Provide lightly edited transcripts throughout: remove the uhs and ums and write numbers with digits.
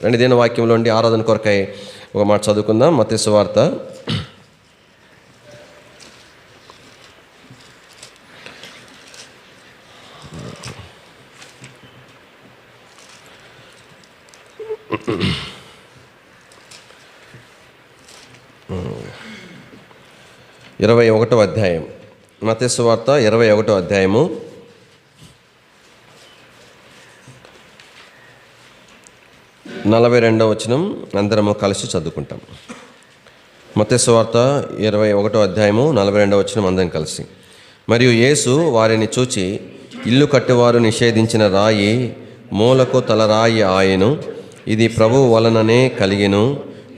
రెండు దిన వాక్యంలో ఉండి ఆరాధన కొరకై ఒక మాట చదువుకుందాం. మత్తయి సువార్త 21వ అధ్యాయం. మత్తయి సువార్త 21వ అధ్యాయము 42వ వచనం అందరము కలిసి చదువుకుంటాం. మత్తయి సువార్త 21వ అధ్యాయము 42వ వచనం అందరం కలిసి. మరియు యేసు వారిని చూచి, ఇల్లు కట్టువారు నిషేధించిన రాయి మూలకు తలరాయి ఆయను, ఇది ప్రభువు వలననే కలిగెను,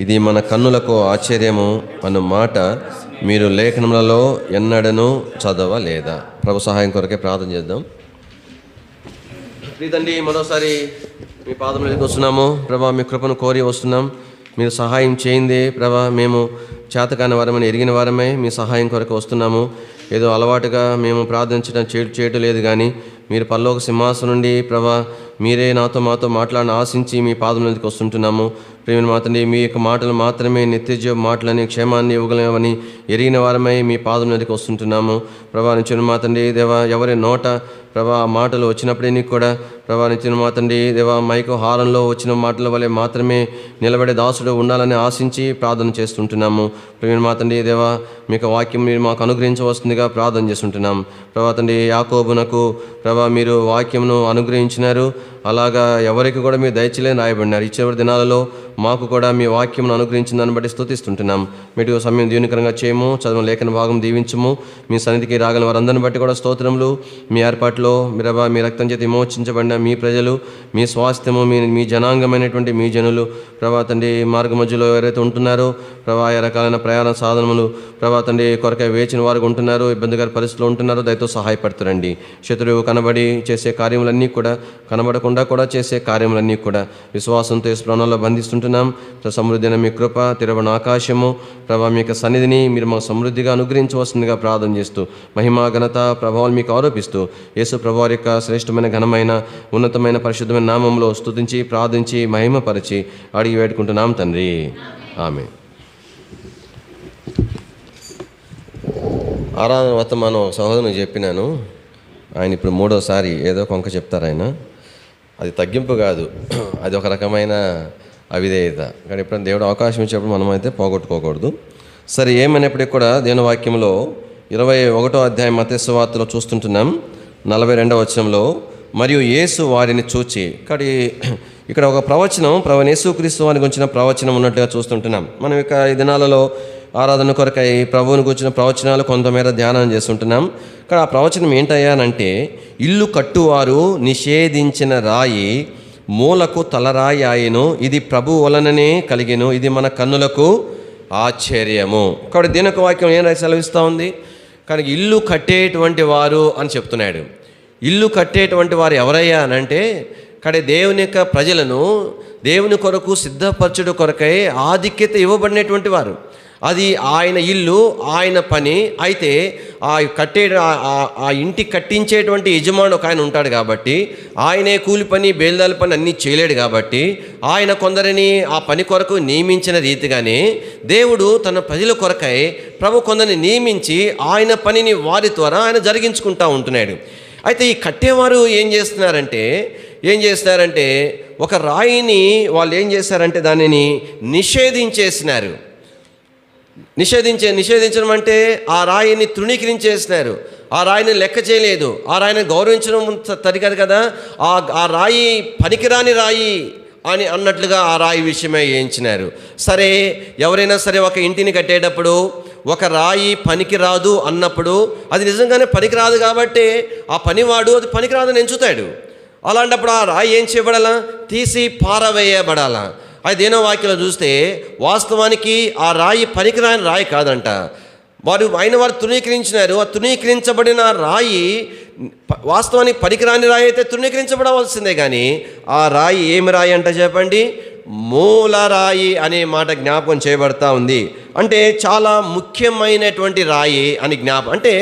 ఇది మన కన్నులకు ఆశ్చర్యము అను మాట మీరు లేఖనములలో ఎన్నడను చదవలేదా? ప్రభు సహాయం కొరకే ప్రార్థన చేద్దాం. ప్రీతండి, మరోసారి మీ పాదముల దగ్గరికి వస్తున్నాము ప్రభా. మీ కృపను కోరి వస్తున్నాం. మీరు సహాయం చేయండి ప్రభా. మేము చేతకాని వారమని ఎరిగిన వారమే మీ సహాయం కొరకు వస్తున్నాము. ఏదో అలవాటుగా మేము ప్రార్థించడం చేయటం లేదు, కానీ మీరు పరలోక సింహాసనం నుండి ప్రభా మీరే మాతో మాట్లాడిన ఆశించి మీ పాదముల దగ్గరికి వస్తుంటున్నాము. ప్రేమ మాతండి, మీ యొక్క మాటలు మాత్రమే నిత్యజీవ మాటలని క్షేమాన్ని ఇవ్వగలవని ఎరిగిన వారమై మీ పాదముల దగ్గరికి వస్తుంటున్నాము ప్రభా. నిత్యం మాతండి దేవా, ఎవరి నోట ప్రభా ఆ మాటలు వచ్చినప్పుడే కూడా ప్రభా నిత్యం మాతండి దేవా మైకు హారంలో వచ్చిన మాటల వల్లే మాత్రమే నిలబడే దాసుడు ఉండాలని ఆశించి ప్రార్థన చేస్తుంటున్నాము. ప్రేమ మాతండి దేవా, మీకు వాక్యం మీరు మాకు అనుగ్రహించవలసిందిగా ప్రార్థన చేస్తుంటున్నాం ప్రభా. తండ్రి, యాకోబునకు ప్రభా మీరు వాక్యంను అనుగ్రహించినారు, అలాగా ఎవరికి కూడా మీరు దయచేయలేని రాయబడినారు. ఈ చివరి దినాలలో మాకు కూడా మీ వాక్యం అనుగ్రహించిన దాన్ని బట్టి స్తుతిస్తుంటున్నాం. మీటు సమయం దీవెనకరంగా చేయము, చదువు లేఖన భాగం దీవించము. మీ సన్నిధికి రాగల వారందరిని బట్టి కూడా స్తోత్రములు. మీ ఏర్పాట్లో మీరబా మీ రక్తం చేత విమోచించబడిన మీ ప్రజలు, మీ స్వాస్థ్యము, మీ జనాంగమైనటువంటి మీ జనులు ప్రభా తండ్రి, మార్గ మధ్యలో ఎవరైతే ఉంటున్నారో ప్రభా ఏ రకాలైన ప్రయాణ సాధనములు ప్రభా తండ్రి కొరకై వేచిన వారు ఉంటున్నారు, ఇబ్బందికర పరిస్థితుల్లో ఉంటున్నారో దయతో సహాయపడుతురండి. శత్రువు కనబడి చేసే కార్యములన్నీ కూడా, కనబడకుండా కూడా చేసే కార్యములన్నీ కూడా విశ్వాసంతో ప్రాణంలో బంధిస్తుంటున్నాం. సమృద్ధి అయిన మీ కృప, తెరవని ఆకాశము ప్రభా మీ యొక్క సన్నిధిని మీరు మాకు సమృద్ధిగా అనుగ్రహించవలసిందిగా ప్రార్థన చేస్తూ మహిమా ఘనత ప్రభావాలు మీకు ఆరోపిస్తూ యేసు ప్రభువారి యొక్క శ్రేష్టమైన ఘనమైన ఉన్నతమైన పరిశుద్ధమైన నామంలో స్తుతించి ప్రార్థించి మహిమపరిచి అడిగి వేడుకుంటున్నాం తండ్రి, ఆమేన్. ఆరాధన వర్తమానం సహోదరునికి చెప్పినాను. ఆయన ఇప్పుడు 3వసారి ఏదో కొంక చెప్తారు. ఆయన అది తగ్గింపు కాదు, అది ఒక రకమైన అవిధేయత. కానీ ఎప్పుడైనా దేవుడు అవకాశం ఇచ్చినప్పుడు మనమైతే పోగొట్టుకోకూడదు. సరే, ఏమైనప్పటికీ కూడా దేవుని వాక్యంలో 21వ అధ్యాయం మత్తయి సువార్తలో చూస్తుంటున్నాం 42వ వచనంలో, మరియు యేసు వారిని చూచి. ఇక్కడ ఒక ప్రవచనం యేసుక్రీస్తు వారికి గురించిన ప్రవచనం ఉన్నట్టుగా చూస్తుంటున్నాం. మనం ఇక ఈ దినాలలో ఆరాధన కొరకై ప్రభువుని గురించిన ప్రవచనాలు కొంతమేర ధ్యానం చేస్తుంటున్నాం. ఇక్కడ ఆ ప్రవచనం ఏంటయ్యానంటే, ఇల్లు కట్టువారు నిషేధించిన రాయి మూలకు తలరాయి ఆయను, ఇది ప్రభు వలననే కలిగెను, ఇది మన కన్నులకు ఆశ్చర్యము. కాబట్టి దీని యొక్క వాక్యం ఏం సెలవిస్తూ ఉంది? కానీ ఇల్లు కట్టేటువంటి వారు అని చెప్తున్నాడు. ఇల్లు కట్టేటువంటి వారు ఎవరయ్యా అనంటే, కానీ దేవుని యొక్క ప్రజలను దేవుని కొరకు సిద్ధపరచుడు కొరకై ఆధిక్యత ఇవ్వబడినటువంటి వారు. అది ఆయన ఇల్లు, ఆయన పని. అయితే ఆ ఇంటి కట్టించేటువంటి యజమానుడు ఒక ఆయన ఉంటాడు కాబట్టి, ఆయనే కూలి పని బేల్దాల పని అన్నీ చేయలేడు కాబట్టి, ఆయన కొందరిని ఆ పని కొరకు నియమించిన రీతిగానే దేవుడు తన ప్రజల కొరకై ప్రభు కొందరిని నియమించి ఆయన పనిని వారి ద్వారా ఆయన జరిగించుకుంటూ ఉంటున్నాడు. అయితే ఈ కట్టేవారు ఏం చేస్తున్నారంటే ఒక రాయిని వాళ్ళు ఏం చేశారంటే దానిని నిషేధించేసినారు. నిషేధించడం అంటే ఆ రాయిని తృణీకరించేసినారు. ఆ రాయిని లెక్క చేయలేదు. ఆ రాయిని గౌరవించడం తరిగారు కదా. ఆ రాయి పనికిరాని రాయి అని అన్నట్లుగా ఆ రాయి విషయమే వేయించినారు. సరే, ఎవరైనా సరే ఒక ఇంటిని కట్టేటప్పుడు ఒక రాయి పనికిరాదు అన్నప్పుడు అది నిజంగానే పనికిరాదు కాబట్టి ఆ పనివాడు అది పనికిరాదని ఎంచుతాడు. అలాంటప్పుడు ఆ రాయి ఏం చేయబడాలా? తీసి పారవేయబడాలా. అది దేనో వాక్యంలో చూస్తే వాస్తవానికి ఆ రాయి పనికిరాని రాయి కాదంట. వారు తృణీకరించినారు. ఆ తృణీకరించబడిన రాయి వాస్తవానికి పనికిరాని రాయి అయితే తృణీకరించబడవలసిందే. కానీ ఆ రాయి ఏమి రాయి అంట చెప్పండి? మూలరాయి అనే మాట జ్ఞాపకం చేయబడతా ఉంది. అంటే చాలా ముఖ్యమైనటువంటి రాయి అని జ్ఞాపకం. అంటే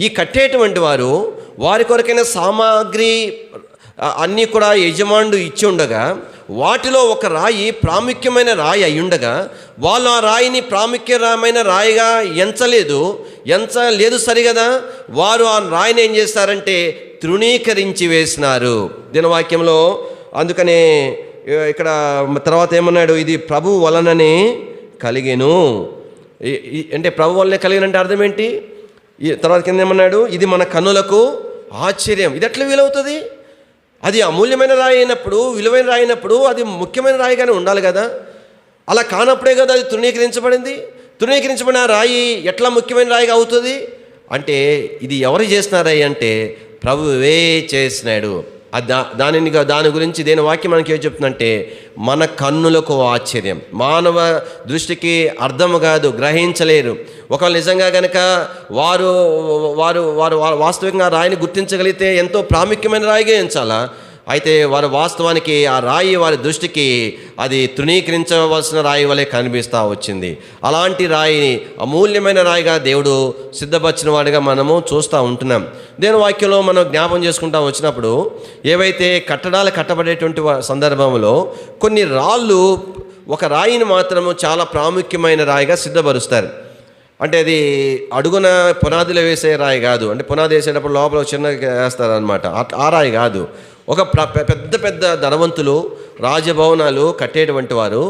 ఈ కట్టేటువంటి వారి కొరకైన సామాగ్రి అన్నీ కూడా యజమానుడు ఇచ్చి ఉండగా వాటిలో ఒక రాయి ప్రాముఖ్యమైన రాయి అయ్యుండగా వాళ్ళు ఆ రాయిని ప్రాముఖ్యమైన రాయిగా ఎంచలేదు సరిగదా. వారు ఆ రాయిని ఏం చేస్తారంటే తృణీకరించి వేసినారు. దినవాక్యంలో అందుకనే ఇక్కడ తర్వాత ఏమన్నాడు, ఇది ప్రభు వలననే కలిగెను. అంటే ప్రభు వల్లనే కలిగినంటే అర్థం ఏంటి? తర్వాత కింద ఏమన్నాడు, ఇది మన కన్నులకు ఆశ్చర్యం. ఇది ఎట్లా వీలవుతుంది? అది అమూల్యమైన రాయి అయినప్పుడు, విలువైన రాయి అయినప్పుడు అది ముఖ్యమైన రాయిగానే ఉండాలి కదా. అలా కానప్పుడే కదా అది తృణీకరించబడింది. తృణీకరించబడిన రాయి ఎట్లా ముఖ్యమైన రాయిగా అవుతుంది అంటే, ఇది ఎవరు చేసినారాయి అంటే ప్రభువే చేసినాడు. దాని గురించి దేని వాక్యం మనకి ఏం చెప్తుందంటే, మన కన్నులకు ఆశ్చర్యం. మానవ దృష్టికి అర్థము కాదు, గ్రహించలేరు. ఒకవేళ నిజంగా కనుక వారు వారు వారు వాస్తవికంగా రాయిని గుర్తించగలిగితే ఎంతో ప్రాముఖ్యమైన రాయిగా ఎంచాలా. అయితే వారు వాస్తవానికి ఆ రాయి వారి దృష్టికి అది తృణీకరించవలసిన రాయి వలె కనిపిస్తూ వచ్చింది. అలాంటి రాయిని అమూల్యమైన రాయిగా దేవుడు సిద్ధపరిచిన వాడిగా మనము చూస్తూ ఉంటున్నాం. దేవుని వాక్యంలో మనం జ్ఞాపం చేసుకుంటూ వచ్చినప్పుడు ఏవైతే కట్టడాలు కట్టబడేటువంటి సందర్భంలో కొన్ని రాళ్ళు ఒక రాయిని మాత్రము చాలా ప్రాముఖ్యమైన రాయిగా సిద్ధపరుస్తారు. అంటే అది అడుగున పునాదులు వేసే రాయి కాదు. అంటే పునాది వేసేటప్పుడు లోపల చిన్నగా వేస్తారనమాట. ఆ రాయి కాదు. ఒక పెద్ద ధనవంతులు రాజభవనాలు కట్టేటువంటి వారు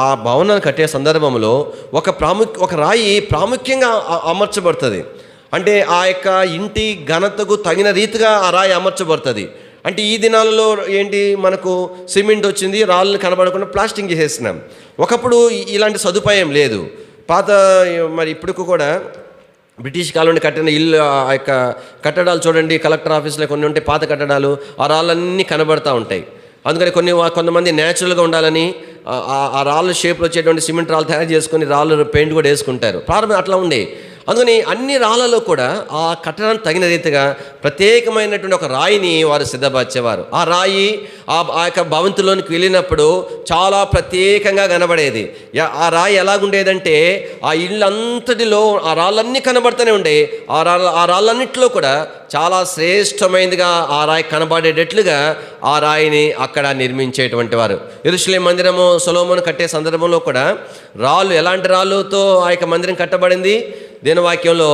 ఆ భవనాన్ని కట్టే సందర్భంలో ఒక రాయి ప్రాముఖ్యంగా అమర్చబడుతుంది. అంటే ఆ యొక్క ఇంటి ఘనతకు తగిన రీతిగా ఆ రాయి అమర్చబడుతుంది. అంటే ఈ దినాలలో ఏంటి, మనకు సిమెంట్ వచ్చింది, రాళ్ళని కనబడకుండా ప్లాస్టింగ్ చేసేస్తున్నాం. ఒకప్పుడు ఇలాంటి సదుపాయం లేదు. మరి ఇప్పటికి కూడా బ్రిటిష్ కాలంలో కట్టిన ఇల్లు, ఆ యొక్క కట్టడాలు చూడండి, కలెక్టర్ ఆఫీస్లో కొన్ని ఉంటాయి పాత కట్టడాలు, ఆ రాళ్ళన్నీ కనబడతా ఉంటాయి. అందుకని కొంతమంది న్యాచురల్గా ఉండాలని ఆ రాళ్ళ షేప్లో వచ్చేటువంటి సిమెంట్ రాళ్ళు తయారు చేసుకొని రాళ్ళు పెయింట్ కూడా వేసుకుంటారు. ప్రారంభం అట్లా ఉండే. అందుకని అన్ని రాళ్ళలో కూడా ఆ కట్టడానికి తగిన రీతిగా ప్రత్యేకమైనటువంటి ఒక రాయిని వారు సిద్ధపరిచేవారు. ఆ రాయి ఆ యొక్క భవంతిలోనికి వెళ్ళినప్పుడు చాలా ప్రత్యేకంగా కనబడేది. ఆ రాయి ఎలాగుండేదంటే ఆ ఇళ్ళంతటిలో ఆ రాళ్ళన్నీ కనబడుతూనే ఉండే. ఆ రాళ్ళన్నింటిలో కూడా చాలా శ్రేష్టమైనదిగా ఆ రాయి కనబడేటట్లుగా ఆ రాయిని అక్కడ నిర్మించేటువంటి వారు. యెరూషలేము మందిరము సొలొమోను కట్టే సందర్భంలో కూడా రాళ్ళు ఎలాంటి రాళ్ళతో ఆ యొక్క మందిరం కట్టబడింది? దేని వాక్యంలో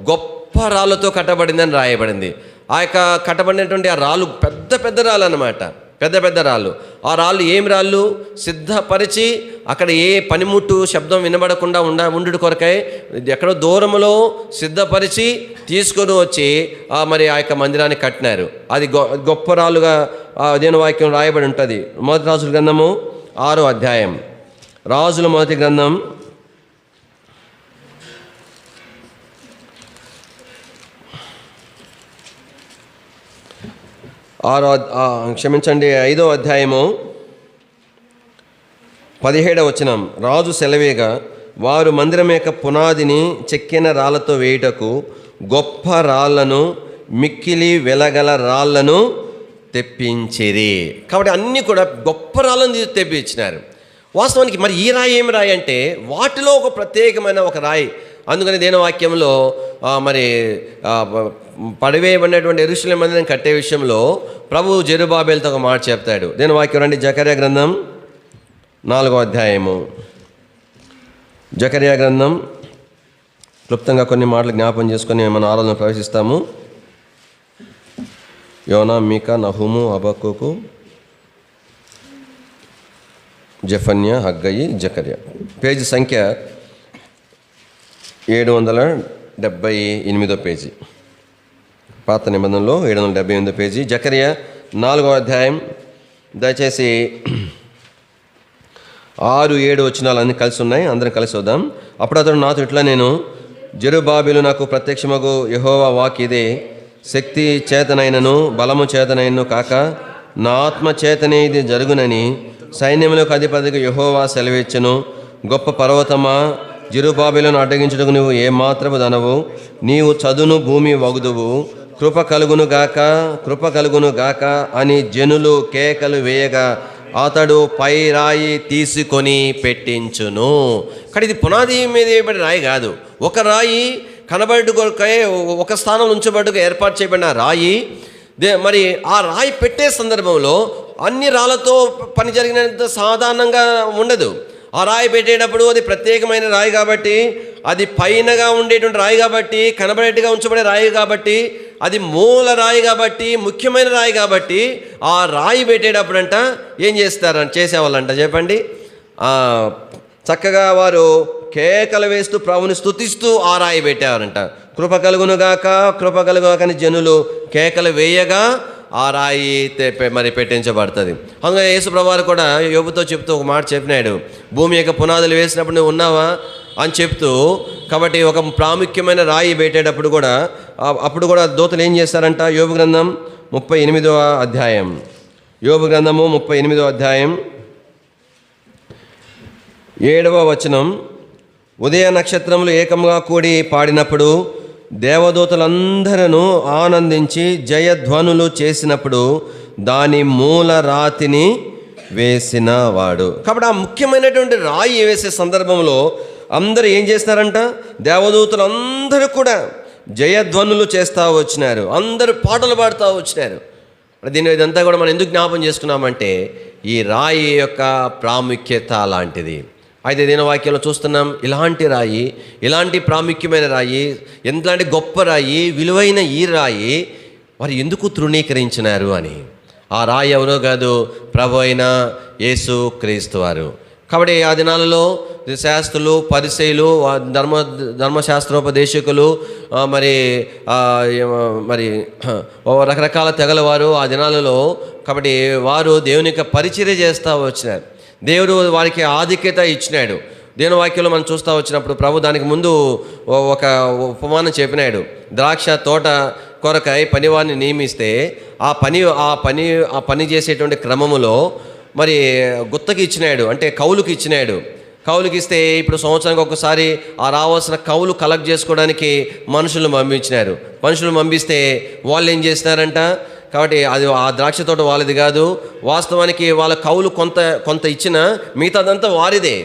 గొప్ప రాళ్ళతో కట్టబడిందని రాయబడింది. ఆ యొక్క కట్టబడినటువంటి ఆ రాళ్ళు పెద్ద రాళ్ళు అన్నమాట. పెద్ద రాళ్ళు. ఆ రాళ్ళు ఏమి రాళ్ళు? సిద్ధపరిచి అక్కడ ఏ పనిముట్టు శబ్దం వినబడకుండా ఉండు కొరకై ఎక్కడో దూరంలో సిద్ధపరిచి తీసుకొని వచ్చి మరి ఆ యొక్క మందిరాన్ని కట్టినారు. అది గొప్ప రాళ్ళుగా దేని వాక్యం రాయబడి ఉంటుంది. మొదటి రాజుల గ్రంథము 6వ అధ్యాయం. రాజుల మొదటి గ్రంథం 5వ అధ్యాయము 17వ వచనం. రాజు సెలవేగా వారు మందిరం యొక్క పునాదిని చెక్కిన రాళ్లతో వేయుటకు గొప్ప రాళ్లను, మిక్కిలి వెలగల రాళ్లను తెప్పించిరి. కాబట్టి అన్నీ కూడా గొప్ప రాళ్ళను తెప్పించినారు. వాస్తవానికి మరి ఈ రాయి ఏమి రాయి అంటే వాటిలో ఒక ప్రత్యేకమైన ఒక రాయి. అందుకని దేని వాక్యంలో మరి పడివేయబడినటువంటి యెరూషలేము మందిరం కట్టే విషయంలో ప్రభువు జెరుబాబెలుతో ఒక మాట చెప్తాడు. దేని వాక్యం రండి, జకర్యా గ్రంథం 4వ అధ్యాయము. జకర్యా గ్రంథం క్లుప్తంగా కొన్ని మాటలు జ్ఞాపం చేసుకొని మన ఆలోచన ప్రవేశిస్తాము. యోనా, మీకా, నహూము, హబక్కూకు, జెఫన్యా, హగ్గయి, జకర్యా. పేజీ సంఖ్య 778 పేజీ. పాత నిబంధనలో 778 పేజీ. జకర్యా 4వ అధ్యాయం. దయచేసి 6-7 వచనాలు అన్నీ కలిసి ఉన్నాయి, అందరం కలిసి వద్దాం. అప్పుడు అతడు నాతో ఇట్లా, నేను జెరుబాబెలు నాకు ప్రత్యక్షమగు యెహోవా వాక్ ఇదే, శక్తి చేతనైనను బలము చేతనైనను కాక నా ఆత్మ చేతనే ఇది జరుగునని సైన్యములకు అధిపతికి యెహోవా సెలవిచ్చెను. గొప్ప పర్వతమా, జెరుబాబెలును అడ్డగించుటకు నువ్వు ఏమాత్రము దనవు, నీవు చదును భూమి వగుదువు, కృప కలుగును గాక అని జనులు కేకలు వేయగా అతడు పై రాయి తీసుకొని పెట్టించును. కానీ ఇది పునాది మీద వేయబడిన రాయి కాదు. ఒక రాయి కనబడుటకై ఒక స్థానంలో ఉంచబడుటకు ఏర్పాటు చేయబడిన రాయి మరి ఆ రాయి పెట్టే సందర్భంలో అన్ని రాళ్ళతో పని జరిగినంత సాధారణంగా ఉండదు. ఆ రాయి పెట్టేటప్పుడు అది ప్రత్యేకమైన రాయి కాబట్టి, అది పైనగా ఉండేటువంటి రాయి కాబట్టి, కనబడేట్టుగా ఉంచబడే రాయి కాబట్టి, అది మూల రాయి కాబట్టి, ముఖ్యమైన రాయి కాబట్టి, ఆ రాయి పెట్టేటప్పుడంట ఏం చేసేవాళ్ళంట చెప్పండి, చక్కగా వారు కేకలు వేస్తూ ప్రభుని స్తుతిస్తూ ఆ రాయి పెట్టేవారంట. కృప కలుగునుగాక, కృప కలుగుగాక అని జనులు కేకలు వేయగా ఆ రాయి మరి పెట్టించబడుతుంది. అందుకే యేసు ప్రభువారు కూడా యోబుతో చెప్తూ ఒక మాట చెప్పినాడు, భూమి యొక్క పునాదులు వేసినప్పుడు నువ్వు ఉన్నావా అని చెప్తూ. కాబట్టి ఒక ప్రాముఖ్యమైన రాయి పెట్టేటప్పుడు కూడా అప్పుడు కూడా దూతలు ఏం చేస్తారంట? యోబు గ్రంథం 38వ అధ్యాయం, యోబు గ్రంథము 38వ అధ్యాయం 7వ వచనం, ఉదయ నక్షత్రములు ఏకంగా కూడి పాడినప్పుడు దేవదూతలందరూ ఆనందించి జయధ్వనులు చేసినప్పుడు దాని మూల రాతిని వేసిన వాడు. కాబట్టి ఆ ముఖ్యమైనటువంటి రాయి వేసే సందర్భంలో అందరూ ఏం చేస్తారంట? దేవదూతలు అందరూ కూడా జయధ్వనులు చేస్తూ వచ్చినారు, అందరూ పాటలు పాడుతూ వచ్చినారు. ఇదంతా కూడా మనం ఎందుకు జ్ఞాపం చేసుకున్నామంటే ఈ రాయి యొక్క ప్రాముఖ్యత అలాంటిది. అయితే దినవాక్యంలో చూస్తున్నాం, ఇలాంటి రాయి, ఇలాంటి ప్రాముఖ్యమైన రాయి, ఎంతలాంటి గొప్ప రాయి, విలువైన ఈ రాయి వారు ఎందుకు తృణీకరించినారు అని. ఆ రాయి ఎవరో కాదు, ప్రభు అయిన యేసు క్రీస్తు వారు. కాబట్టి ఆ దినాలలో శాస్త్రులు, పరిసయ్యులు, ధర్మశాస్త్రోపదేశకులు, మరి రకరకాల తెగల వారు ఆ దినాలలో, కాబట్టి వారు దేవుని యొక్క పరిచర్య చేస్తూ వచ్చినారు. దేవుడు వారికి ఆధిక్యత ఇచ్చినాడు. దేవుని వాక్యంలో మనం చూస్తూ వచ్చినప్పుడు ప్రభు దానికి ముందు ఒక ఉపమానం చెప్పినాడు. ద్రాక్ష తోట కొరకై పనివారిని నియమిస్తే ఆ పని చేసేటువంటి క్రమములో మరి గుత్తకి ఇచ్చినాడు, అంటే కౌలుకి ఇచ్చినాడు. కౌలుకి ఇస్తే ఇప్పుడు సంవత్సరానికి ఒకసారి ఆ రావాల్సిన కౌలు కలెక్ట్ చేసుకోవడానికి మనుషులను పంపించినారు. మనుషులను పంపిస్తే వాళ్ళు ఏం చేసినారంట? కాబట్టి అది ఆ ద్రాక్ష తోట వాళ్ళది కాదు, వాస్తవానికి వాళ్ళ కౌలు కొంత ఇచ్చిన మిగతాదంతా వారిదే.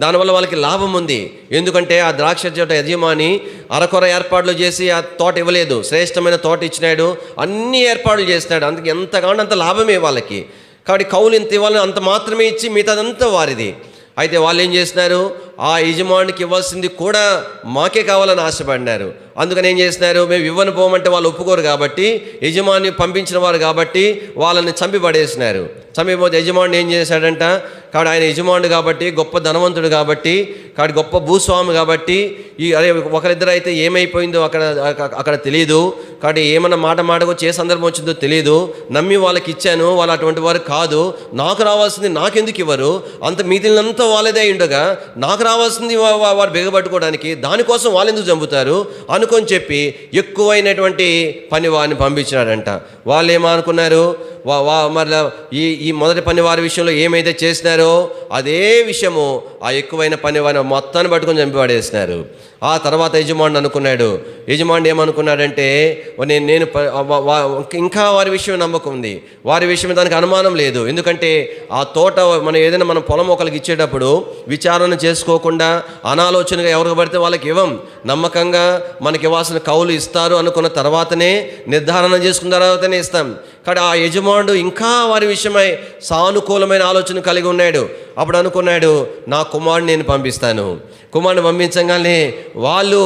దానివల్ల వాళ్ళకి లాభం ఉంది. ఎందుకంటే ఆ ద్రాక్ష తోట యజమాని అరకొర ఏర్పాట్లు చేసి ఆ తోట ఇవ్వలేదు, శ్రేష్టమైన తోట ఇచ్చినాడు, అన్ని ఏర్పాట్లు చేసినాడు. అందుకే ఎంత కావాలంటే అంత లాభమే వాళ్ళకి. కాబట్టి కౌలు ఇంత ఇవ్వాలని అంత మాత్రమే ఇచ్చి మిగతాదంతా వారిది. అయితే వాళ్ళు ఏం చేసినారు? ఆ యజమానికి ఇవ్వాల్సింది కూడా మాకే కావాలని ఆశపడినారు. అందుకని ఏం చేసినారు? మేము ఇవ్వని పోమంటే వాళ్ళు ఒప్పుకోరు కాబట్టి, యజమాని పంపించిన వారు కాబట్టి వాళ్ళని చంపి పడేసినారు. చంపిపోతే యజమాని ఏం చేశాడంట? కాబట్టి ఆయన యజమానుడు కాబట్టి, గొప్ప ధనవంతుడు కాబట్టి, కాబట్టి గొప్ప భూస్వామి కాబట్టి, ఒకరిద్దరు అయితే ఏమైపోయిందో అక్కడ తెలియదు. కాబట్టి ఏమన్నా మాటకు చే సందర్భం వచ్చిందో తెలియదు. నమ్మి వాళ్ళకి ఇచ్చాను, వాళ్ళు అటువంటి వారు కాదు, నాకు రావాల్సింది నాకెందుకు ఇవ్వరు? అంత మిగిలినంతా వాళ్ళదే ఉండగా నాకు రావాల్సింది వారు బిగబట్టుకోవడానికి, దానికోసం వాళ్ళు ఎందుకు చంపుతారు అనుకొని చెప్పి ఎక్కువైనటువంటి పని వారిని పంపించినాడంట. వాళ్ళు ఏమనుకున్నారు? మరలా ఈ మొదటి పని వారి విషయంలో ఏమైతే చేసినారో అదే విషయము ఆ ఎక్కువైన పని వారిని మొత్తాన్ని పట్టుకొని చంపిపడేసినారు. ఆ తర్వాత యజమాని ఏమనుకున్నాడంటే నేను ఇంకా వారి విషయం నమ్మకం ఉంది, వారి విషయం దానికి అనుమానం లేదు. ఎందుకంటే ఆ తోట మనం పొలం ఒకరికి ఇచ్చేటప్పుడు విచారణ చేసుకోకుండా అనాలోచనగా ఎవరికి పడితే వాళ్ళకి ఇవ్వం. నమ్మకంగా మనకి ఇవ్వాల్సిన కౌలు ఇస్తారు అనుకున్న తర్వాతనే, నిర్ధారణ చేసుకున్న తర్వాతనే ఇస్తాం. కానీ ఆ యజమానుడు ఇంకా వారి విషయమై సానుకూలమైన ఆలోచన కలిగి ఉన్నాడు. అప్పుడు అనుకున్నాడు, నా కుమారుడిని నేను పంపిస్తాను. కుమారుని పంపించగానే వాళ్ళు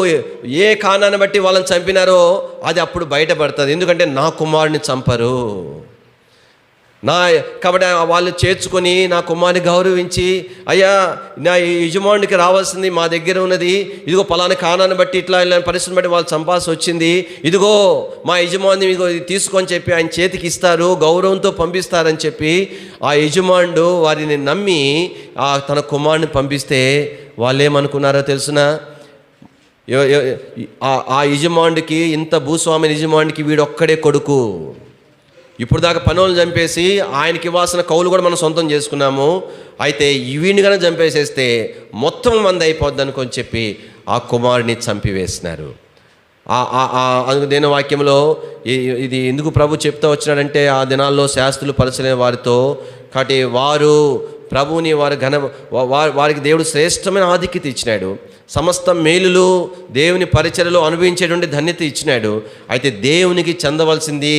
ఏ కారణాన్ని బట్టి వాళ్ళని చంపినారో అది అప్పుడు బయటపడుతుంది. ఎందుకంటే నా కుమారుని చంపరు, కాబట్టి వాళ్ళు చేర్చుకొని నా కుమారుని గౌరవించి, అయ్యా నా యజమానుడికి రావాల్సింది మా దగ్గర ఉన్నది, ఇదిగో పలానా కారణాన్ని బట్టి ఇట్లా పరిస్థితిని బట్టి వాళ్ళు చంపాల్సి వచ్చింది, ఇదిగో మా యజమాని తీసుకొని చెప్పి ఆయన చేతికి ఇస్తారు, గౌరవంతో పంపిస్తారని చెప్పి ఆ యజమానుడు వారిని నమ్మి తన కుమారుని పంపిస్తే వాళ్ళు ఏమనుకున్నారో తెలుసునా? ఆ యజమానుడికి, ఇంత భూస్వామి యజమానుడికి వీడొక్కడే కొడుకు. ఇప్పుడు దాకా పనులను చంపేసి ఆయనకి ఇవ్వాల్సిన కౌలు కూడా మనం సొంతం చేసుకున్నాము, అయితే వీడిని కనుక చంపేసేస్తే మొత్తం మంది అయిపోద్ది అనుకొని చెప్పి ఆ కుమారుని చంపివేసినారు. అందుకు దేని వాక్యంలో ఇది ఎందుకు ప్రభు చెప్తూ వచ్చినాడంటే, ఆ దినాల్లో శాస్త్రులు పరిచయం వారితో, కాబట్టి వారు ప్రభువుని వారికి దేవుడు శ్రేష్టమైన ఆధిక్యత ఇచ్చినాడు. సమస్త మేలులు దేవుని పరిచర్యలో అనుభవించేటువంటి ధన్యత ఇచ్చినాడు. అయితే దేవునికి చెందవలసింది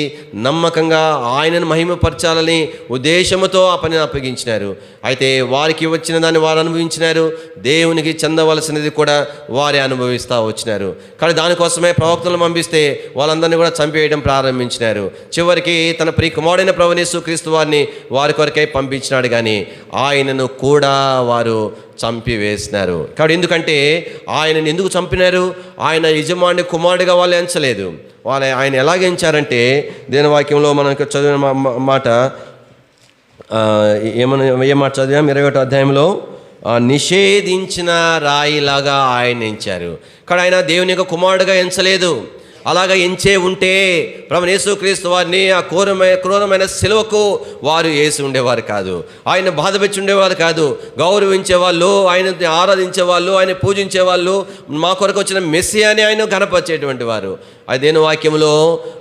నమ్మకంగా ఆయనను మహిమపరచాలని ఉద్దేశంతో ఆ పనిని అప్పగించినారు. అయితే వారికి వచ్చిన దాన్ని వారు అనుభవించినారు, దేవునికి చెందవలసినది కూడా వారే అనుభవిస్తూ వచ్చినారు. కానీ దానికోసమే ప్రవక్తలను పంపిస్తే వాళ్ళందరినీ కూడా చంపేయడం ప్రారంభించినారు. చివరికి తన ప్రియ కుమారుడైన ప్రభువైన యేసుక్రీస్తు వారిని వారి కొరకై పంపించినాడు, కానీ ఆయనను కూడా వారు చంపివేసినారు. కాబట్టి ఎందుకంటే ఆయనను ఎందుకు చంపినారు? ఆయన యజమాని కుమారుడిగా వాళ్ళు ఎంచలేదు. ఆయన ఎలాగ ఎంచారంటే దేని వాక్యంలో మనం చదివిన మాట ఏ మాట చదివాం? 21వ అధ్యాయంలో నిషేధించిన రాయిలాగా ఆయన ఎంచారు. కానీ ఆయన దేవుని యొక్క కుమారుడిగా ఎంచలేదు. అలాగా ఎంచే ఉంటే ప్రభువైన యేసుక్రీస్తు వారిని ఆ క్రూరమైన శిలువకు వారు వేసి ఉండేవారు కాదు. ఆయన బాధ పెట్టి ఉండేవారు కాదు. గౌరవించేవాళ్ళు, ఆయన ఆరాధించేవాళ్ళు, ఆయన పూజించేవాళ్ళు, మా కొరకు వచ్చిన మెస్సియాని ఆయన గణపరిచేటువంటి వారు. అదేను వాక్యంలో.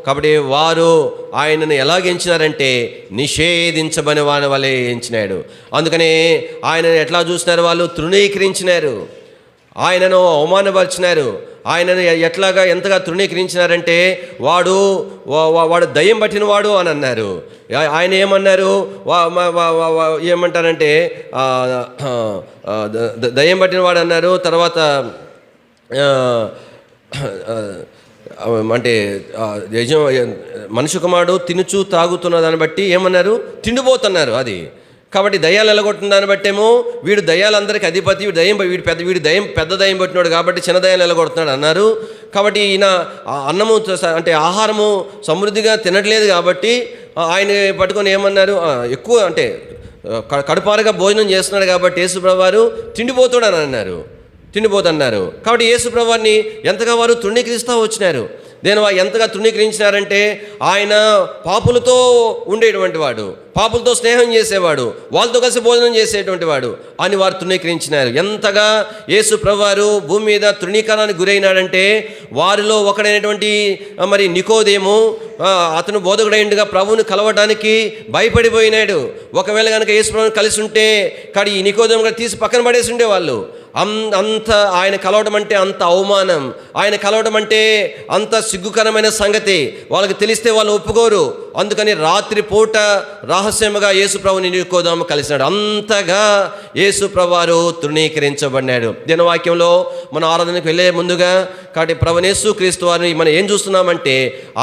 కాబట్టి వారు ఆయనను ఎలాగెంచినారంటే నిషేధించబని వాని వలె ఎంచినాడు. అందుకనే ఆయనను ఎట్లా చూసినారు? వాళ్ళు తృణీకరించినారు, ఆయనను అవమానపరిచినారు. ఆయనను ఎంతగా తృణీకరించినారంటే వాడు దయ్యం పట్టినవాడు అని అన్నారు. ఆయన ఏమన్నారు? ఏమంటారంటే దయ్యం పట్టినవాడు అన్నారు. తర్వాత అంటే మనిషి కుమారుడు తినుచు తాగుతున్న దాన్ని బట్టి ఏమన్నారు? తిండిపోతున్నారు. అది కాబట్టి దయ్యాలు ఎలగొట్టిన దాన్ని బట్టేమో వీడు దయ్యాలందరికీ అధిపతి, వీడు దయ్యం పెద్ద దయ్యం పట్టినాడు కాబట్టి చిన్న దయ్యాలు ఎలగొడుతున్నాడు అన్నారు. కాబట్టి ఈయన అన్నము అంటే ఆహారము సమృద్ధిగా తినట్లేదు కాబట్టి ఆయన పట్టుకొని ఏమన్నారు? ఎక్కువ అంటే కడుపారుగా భోజనం చేస్తున్నాడు కాబట్టి యేసుప్రభువు వారు తిండిపోతాడు అని అన్నారు, తిండిపోతున్నారు. కాబట్టి యేసుప్రభువు వారిని ఎంతగా వారు తృణీకరిస్తూ వచ్చినారు. ఎంతగా తృణీకరించినారంటే ఆయన పాపులతో ఉండేటువంటి వాడు, పాపులతో స్నేహం చేసేవాడు, వాళ్ళతో కలిసి భోజనం చేసేటువంటి వాడు అని వారు తృణీకరించినారు. ఎంతగా యేసు ప్రభువారు భూమి మీద తృణీకరణానికి గురైనాడంటే వారిలో ఒకడైనటువంటి మరి నికోదేము, అతను బోధకుడైండుగా ప్రభువుని కలవడానికి భయపడిపోయినాడు. ఒకవేళ కనుక యేసు ప్రభువుని కలిసి ఉంటే కానీ ఈ నికోదేము కూడా తీసి పక్కన పడేసి ఉండేవాళ్ళు. అంత ఆయన కలవడం అంటే అంత అవమానం, ఆయన కలవడం అంటే అంత సిగ్గుకరమైన సంగతి. వాళ్ళకి తెలిస్తే వాళ్ళు ఒప్పుకోరు. అందుకని రాత్రి పూట రహస్యముగా యేసుప్రభుని నికోదేము కలిసినాడు. అంతగా యేసుప్రభువారు తృణీకరించబడినాడు. దినవాక్యంలో మన ఆరాధనకు వెళ్ళే ముందుగా కాబట్టి ప్రభువైన యేసుక్రీస్తు వారిని మనం ఏం చూస్తున్నామంటే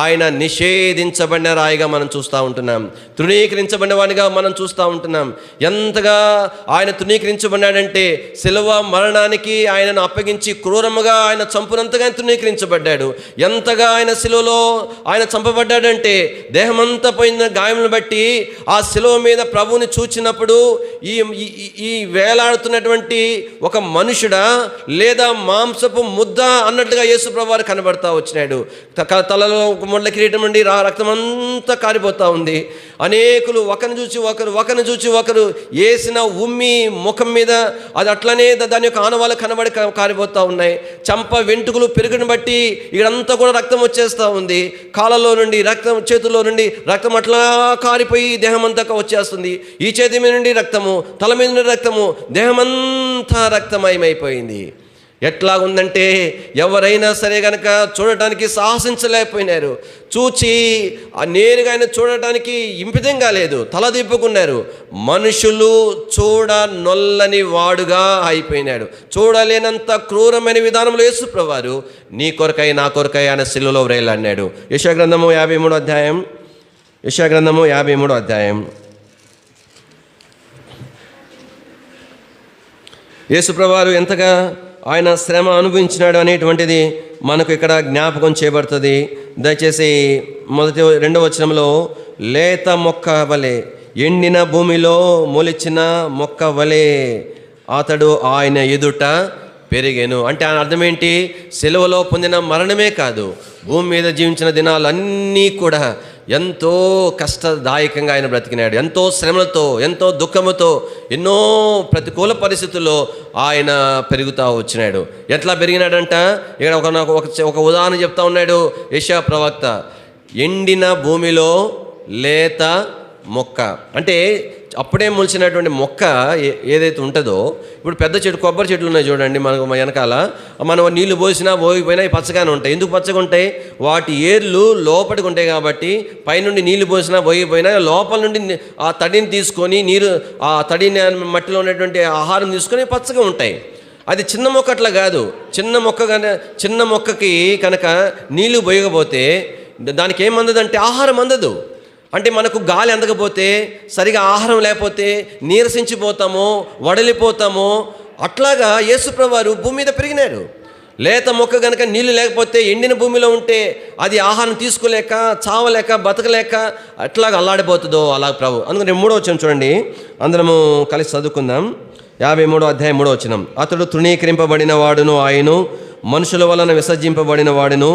ఆయన నిషేధించబడిన రాయిగా మనం చూస్తూ ఉంటున్నాం, తృణీకరించబడిన వాడిగా మనం చూస్తూ ఉంటున్నాం. ఎంతగా ఆయన తృణీకరించబడినాడంటే శిలువ మరణానికి ఆయనను అప్పగించి క్రూరముగా ఆయన చంపునంతగా తృణీకరించబడ్డాడు. ఎంతగా ఆయన శిలువలో ఆయన చంపబడ్డాడంటే దేహమంతా పోయిన గాయములను బట్టి ఆ శిలువ మీద ప్రభువుని చూచినప్పుడు ఈ వేలాడుతున్నటువంటి ఒక మనుషుడా లేదా మాంసపు ముద్ద అన్నట్లుగా యేసుప్రభువు వారు కనబడతా వచ్చినాడు. తలలో ముళ్ళ కిరీటం నుండి రక్తం అంతా కారిపోతూ ఉంది. అనేకులు ఒకరిని చూచి ఒకరు వేసిన ఉమ్మి ముఖం మీద అది అట్లనే దాని యొక్క ఆనవాళ్ళు కనబడి కారిపోతూ ఉన్నాయి. చంప వెంట్రుకలు పెరుగుని బట్టి ఇక్కడంతా కూడా రక్తం వచ్చేస్తూ ఉంది. కాళ్ళలో నుండి రక్తం, చేతుల్లో నుండి రక్తం అట్లా కారిపోయి దేహం అంతా వచ్చేస్తుంది. ఈ చేతి మీద నుండి రక్తము, తల మీద నుండి రక్తము, దేహమంతా రక్తమయమైపోయింది. ఎట్లా ఉందంటే ఎవరైనా సరే కనుక చూడటానికి సాహసించలేకపోయినారు. చూచి నేరుగా ఆయన చూడటానికి ఇంపితంగా లేదు, తల దిప్పుకున్నారు. మనుషులు చూడ నొల్లని వాడుగా అయిపోయినాడు. చూడలేనంత క్రూరమైన విధానంలో యేసుప్రభువు వారు నీ కొరకై నా కొరకై ఆయన శిలువలో వ్రేలాడినాడు. యెషయా గ్రంథము 53వ అధ్యాయం, యెషయా గ్రంథము 53వ అధ్యాయం. యేసుప్రభువు వారు ఎంతగా ఆయన శ్రమ అనుభవించినాడు అనేటువంటిది మనకు ఇక్కడ జ్ఞాపకం చేయబడుతుంది. దయచేసి 2వ వచనంలో లేత మొక్క వలె, ఎండిన భూమిలో మొలిచిన మొక్క వలె అతడు ఆయన ఎదుట పెరిగెను. అంటే ఆయన అర్థం ఏంటి? సిలువలో పొందిన మరణమే కాదు, భూమి మీద జీవించిన దినాలన్నీ కూడా ఎంతో కష్టదాయకంగా ఆయన బ్రతికినాడు. ఎంతో శ్రమలతో, ఎంతో దుఃఖముతో, ఎన్నో ప్రతికూల పరిస్థితుల్లో ఆయన పెరుగుతూ వచ్చినాడు. ఎట్లా పెరిగినాడంట? ఇక్కడ ఒక ఉదాహరణ చెప్తా ఉన్నాడు యెషయా ప్రవక్త. ఎండిన భూమిలో లేత మొక్క అంటే అప్పుడే మొలిచినటువంటి మొక్క ఏదైతే ఉంటుందో, ఇప్పుడు పెద్ద చెట్టు, కొబ్బరి చెట్లు ఉన్నాయి చూడండి మనకు వెనకాల, మనం నీళ్లు పోసినా పోయిపోయినా పచ్చగానే ఉంటాయి. ఎందుకు పచ్చగా ఉంటాయి? వాటి ఏర్లు లోపలికి ఉంటాయి కాబట్టి, పైనుండి నీళ్లు పోసినా పోయిపోయినా లోపల నుండి ఆ తడిని తీసుకొని ఆ తడిని మట్టిలో ఉన్నటువంటి ఆహారం తీసుకొని పచ్చగా ఉంటాయి. అది చిన్న మొక్క అట్లా కాదు. చిన్న మొక్కకి కనుక నీళ్లు పోయకపోతే దానికి ఏమందదంటే ఆహారం అందదు. అంటే మనకు గాలి అందకపోతే, సరిగా ఆహారం లేకపోతే నీరసించిపోతామో, వడలిపోతామో. అట్లాగా యేసుప్రభువు వారు భూమి మీద పెరిగినాడు. లేత మొక్క కనుక నీళ్ళు లేకపోతే, ఎండిన భూమిలో ఉంటే అది ఆహారం తీసుకోలేక, చావలేక, బతకలేక అట్లాగా అల్లాడిపోతుందో అలా ప్రభు. అందుకని 3వ వచనం చూడండి, అందరము కలిసి చదువుకుందాం. 53వ అధ్యాయం 3వ వచనం. అతడు తృణీకరింపబడిన వాడును, ఆయను మనుషుల వలన విసర్జింపబడిన వాడును,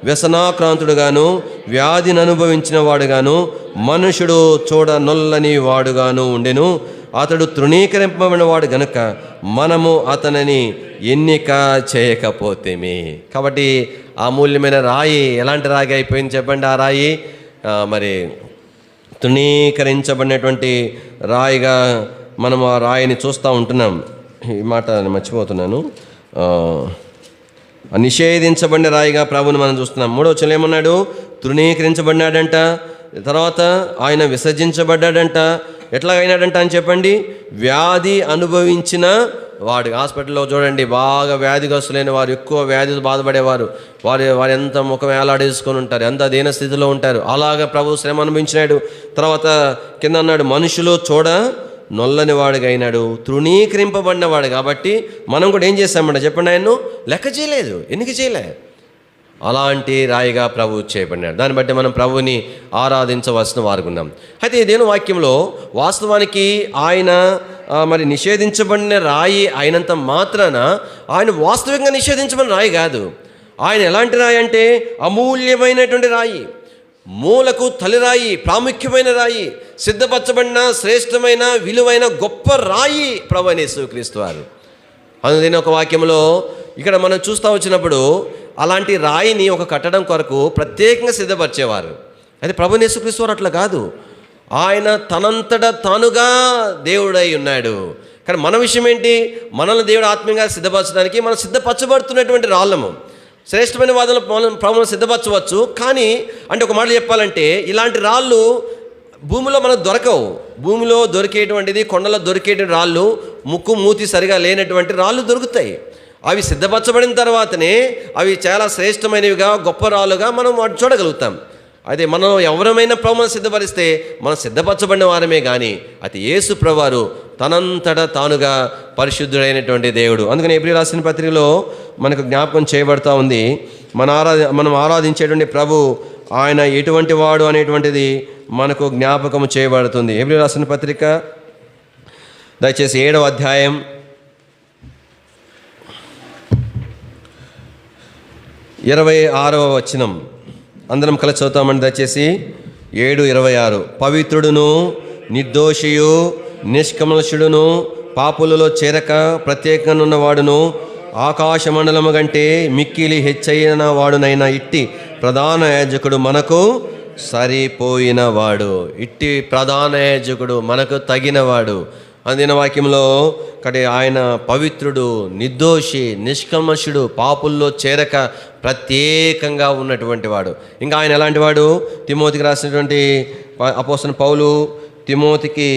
వ్యసనాక్రాంతుడుగాను, వ్యాధిని అనుభవించిన వాడుగాను, మనుషుడు చూడ నొల్లని వాడుగాను ఉండెను. అతడు తృణీకరింపబడిన వాడు గనుక మనము అతనిని ఎన్నిక చేయకపోతేమి. కాబట్టి అమూల్యమైన రాయి ఎలాంటి రాయి అయిపోయింది చెప్పండి? ఆ రాయి మరి తృణీకరించబడినటువంటి రాయిగా మనం ఆ రాయిని చూస్తూ ఉంటున్నాం. ఈ మాట మర్చిపోతున్నాను. నిషేధించబడిన రాయిగా ప్రభుని మనం చూస్తున్నాం. 3వ వచనంలో ఏమన్నాడు? తృణీకరించబడినాడంట, తర్వాత ఆయన విసర్జించబడ్డాడంట. ఎట్లాగైనాడంట అని చెప్పండి? వ్యాధి అనుభవించిన వాడు. హాస్పిటల్లో చూడండి, బాగా వ్యాధిగ్రస్తులైన వారు, ఎక్కువ వ్యాధితో బాధపడేవారు, వారు ఎంత ముఖం ఏలాడేసుకొని ఉంటారు, ఎంత దీన స్థితిలో ఉంటారు. అలాగా ప్రభు శ్రమ అనుభవించినాడు. తర్వాత కింద అన్నాడు, మనుషులు చూడ నొల్లని వాడుగా అయినాడు, తృణీకరింపబడినవాడు. కాబట్టి మనం కూడా ఏం చేస్తామంటే చెప్పండి, ఆయన్ను లెక్క చేయలేదు. ఎందుకు చేయలే? అలాంటి రాయిగా ప్రభు చేయబడినాడు. దాన్ని బట్టి మనం ప్రభుని ఆరాధించవలసిన వారుగున్నాం. అయితే దేవుని వాక్యంలో వాస్తవానికి ఆయన మరి నిషేధించబడిన రాయి అయినంత మాత్రాన ఆయన వాస్తవికంగా నిషేధించబడిన రాయి కాదు. ఆయన ఎలాంటి రాయి అంటే అమూల్యమైనటువంటి రాయి, మూలకు తలిరాయి, ప్రాముఖ్యమైన రాయి, సిద్ధపరచబడిన శ్రేష్టమైన విలువైన గొప్ప రాయి ప్రభువైన యేసుక్రీస్తు వారు. అందుకని ఒక వాక్యంలో ఇక్కడ మనం చూస్తూ వచ్చినప్పుడు అలాంటి రాయిని ఒక కట్టడం కొరకు ప్రత్యేకంగా సిద్ధపరిచేవారు. అయితే ప్రభువైన యేసుక్రీస్తు వారు అట్లా కాదు. ఆయన తనంతట తానుగా దేవుడై ఉన్నాడు. కానీ మన విషయం ఏంటి? మనల్ని దేవుడు ఆత్మీయంగా సిద్ధపరచడానికి మనం సిద్ధపరచబడుతున్నటువంటి రాళ్ళము. శ్రేష్టమైన వాదనలు ప్రభువును సిద్ధపరచవచ్చు. కానీ అంటే ఒక మాట చెప్పాలంటే, ఇలాంటి రాళ్ళు భూమిలో మనకు దొరకవు. భూమిలో దొరికేటువంటిది, కొండలో దొరికేటువంటి రాళ్ళు, ముక్కు మూతి సరిగా లేనటువంటి రాళ్ళు దొరుకుతాయి. అవి సిద్ధపరచబడిన తర్వాతనే అవి చాలా శ్రేష్టమైనవిగా, గొప్ప రాళ్ళుగా మనం వాటిని చూడగలుగుతాం. అదే మనం ఎవరమైనా ప్రభువును సిద్ధపరిస్తే మనం సిద్ధపరచబడిన వారమే. కానీ అది యేసు ప్రభువారు తనంతట తానుగా పరిశుద్ధుడైనటువంటి దేవుడు. అందుకని ఎబ్రీ రాసిన పత్రికలో మనకు జ్ఞాపకం చేయబడుతూ ఉంది, మనం ఆరాధించేటువంటి ప్రభు ఆయన ఎటువంటి వాడు అనేటువంటిది మనకు జ్ఞాపకం చేయబడుతుంది. ఎబ్రీ రాసిన పత్రిక దయచేసి 7వ అధ్యాయం 26వ వచనం అందరం కలిసి చదువుతామండి. దయచేసి 7:26. పవిత్రుడును, నిర్దోషియు, నిష్కమలశుడును, పాపులలో చేరక ప్రత్యేకంగా ఉన్నవాడును, ఆకాశ మండలము కంటే మిక్కిలి హెచ్చైన వాడునైన ఇట్టి ప్రధాన యాజకుడు మనకు సరిపోయినవాడు. ఇట్టి ప్రధాన యాజకుడు మనకు తగినవాడు. అందిన వాక్యంలో కాబట్టి ఆయన పవిత్రుడు, నిర్దోషి, నిష్కల్మషుడు, పాపుల్లో చేరక ప్రత్యేకంగా ఉన్నటువంటి వాడు. ఇంకా ఆయన ఎలాంటి వాడు? తిమోతికి రాసినటువంటి అపోస్తలుడైన పౌలు తిమోతికి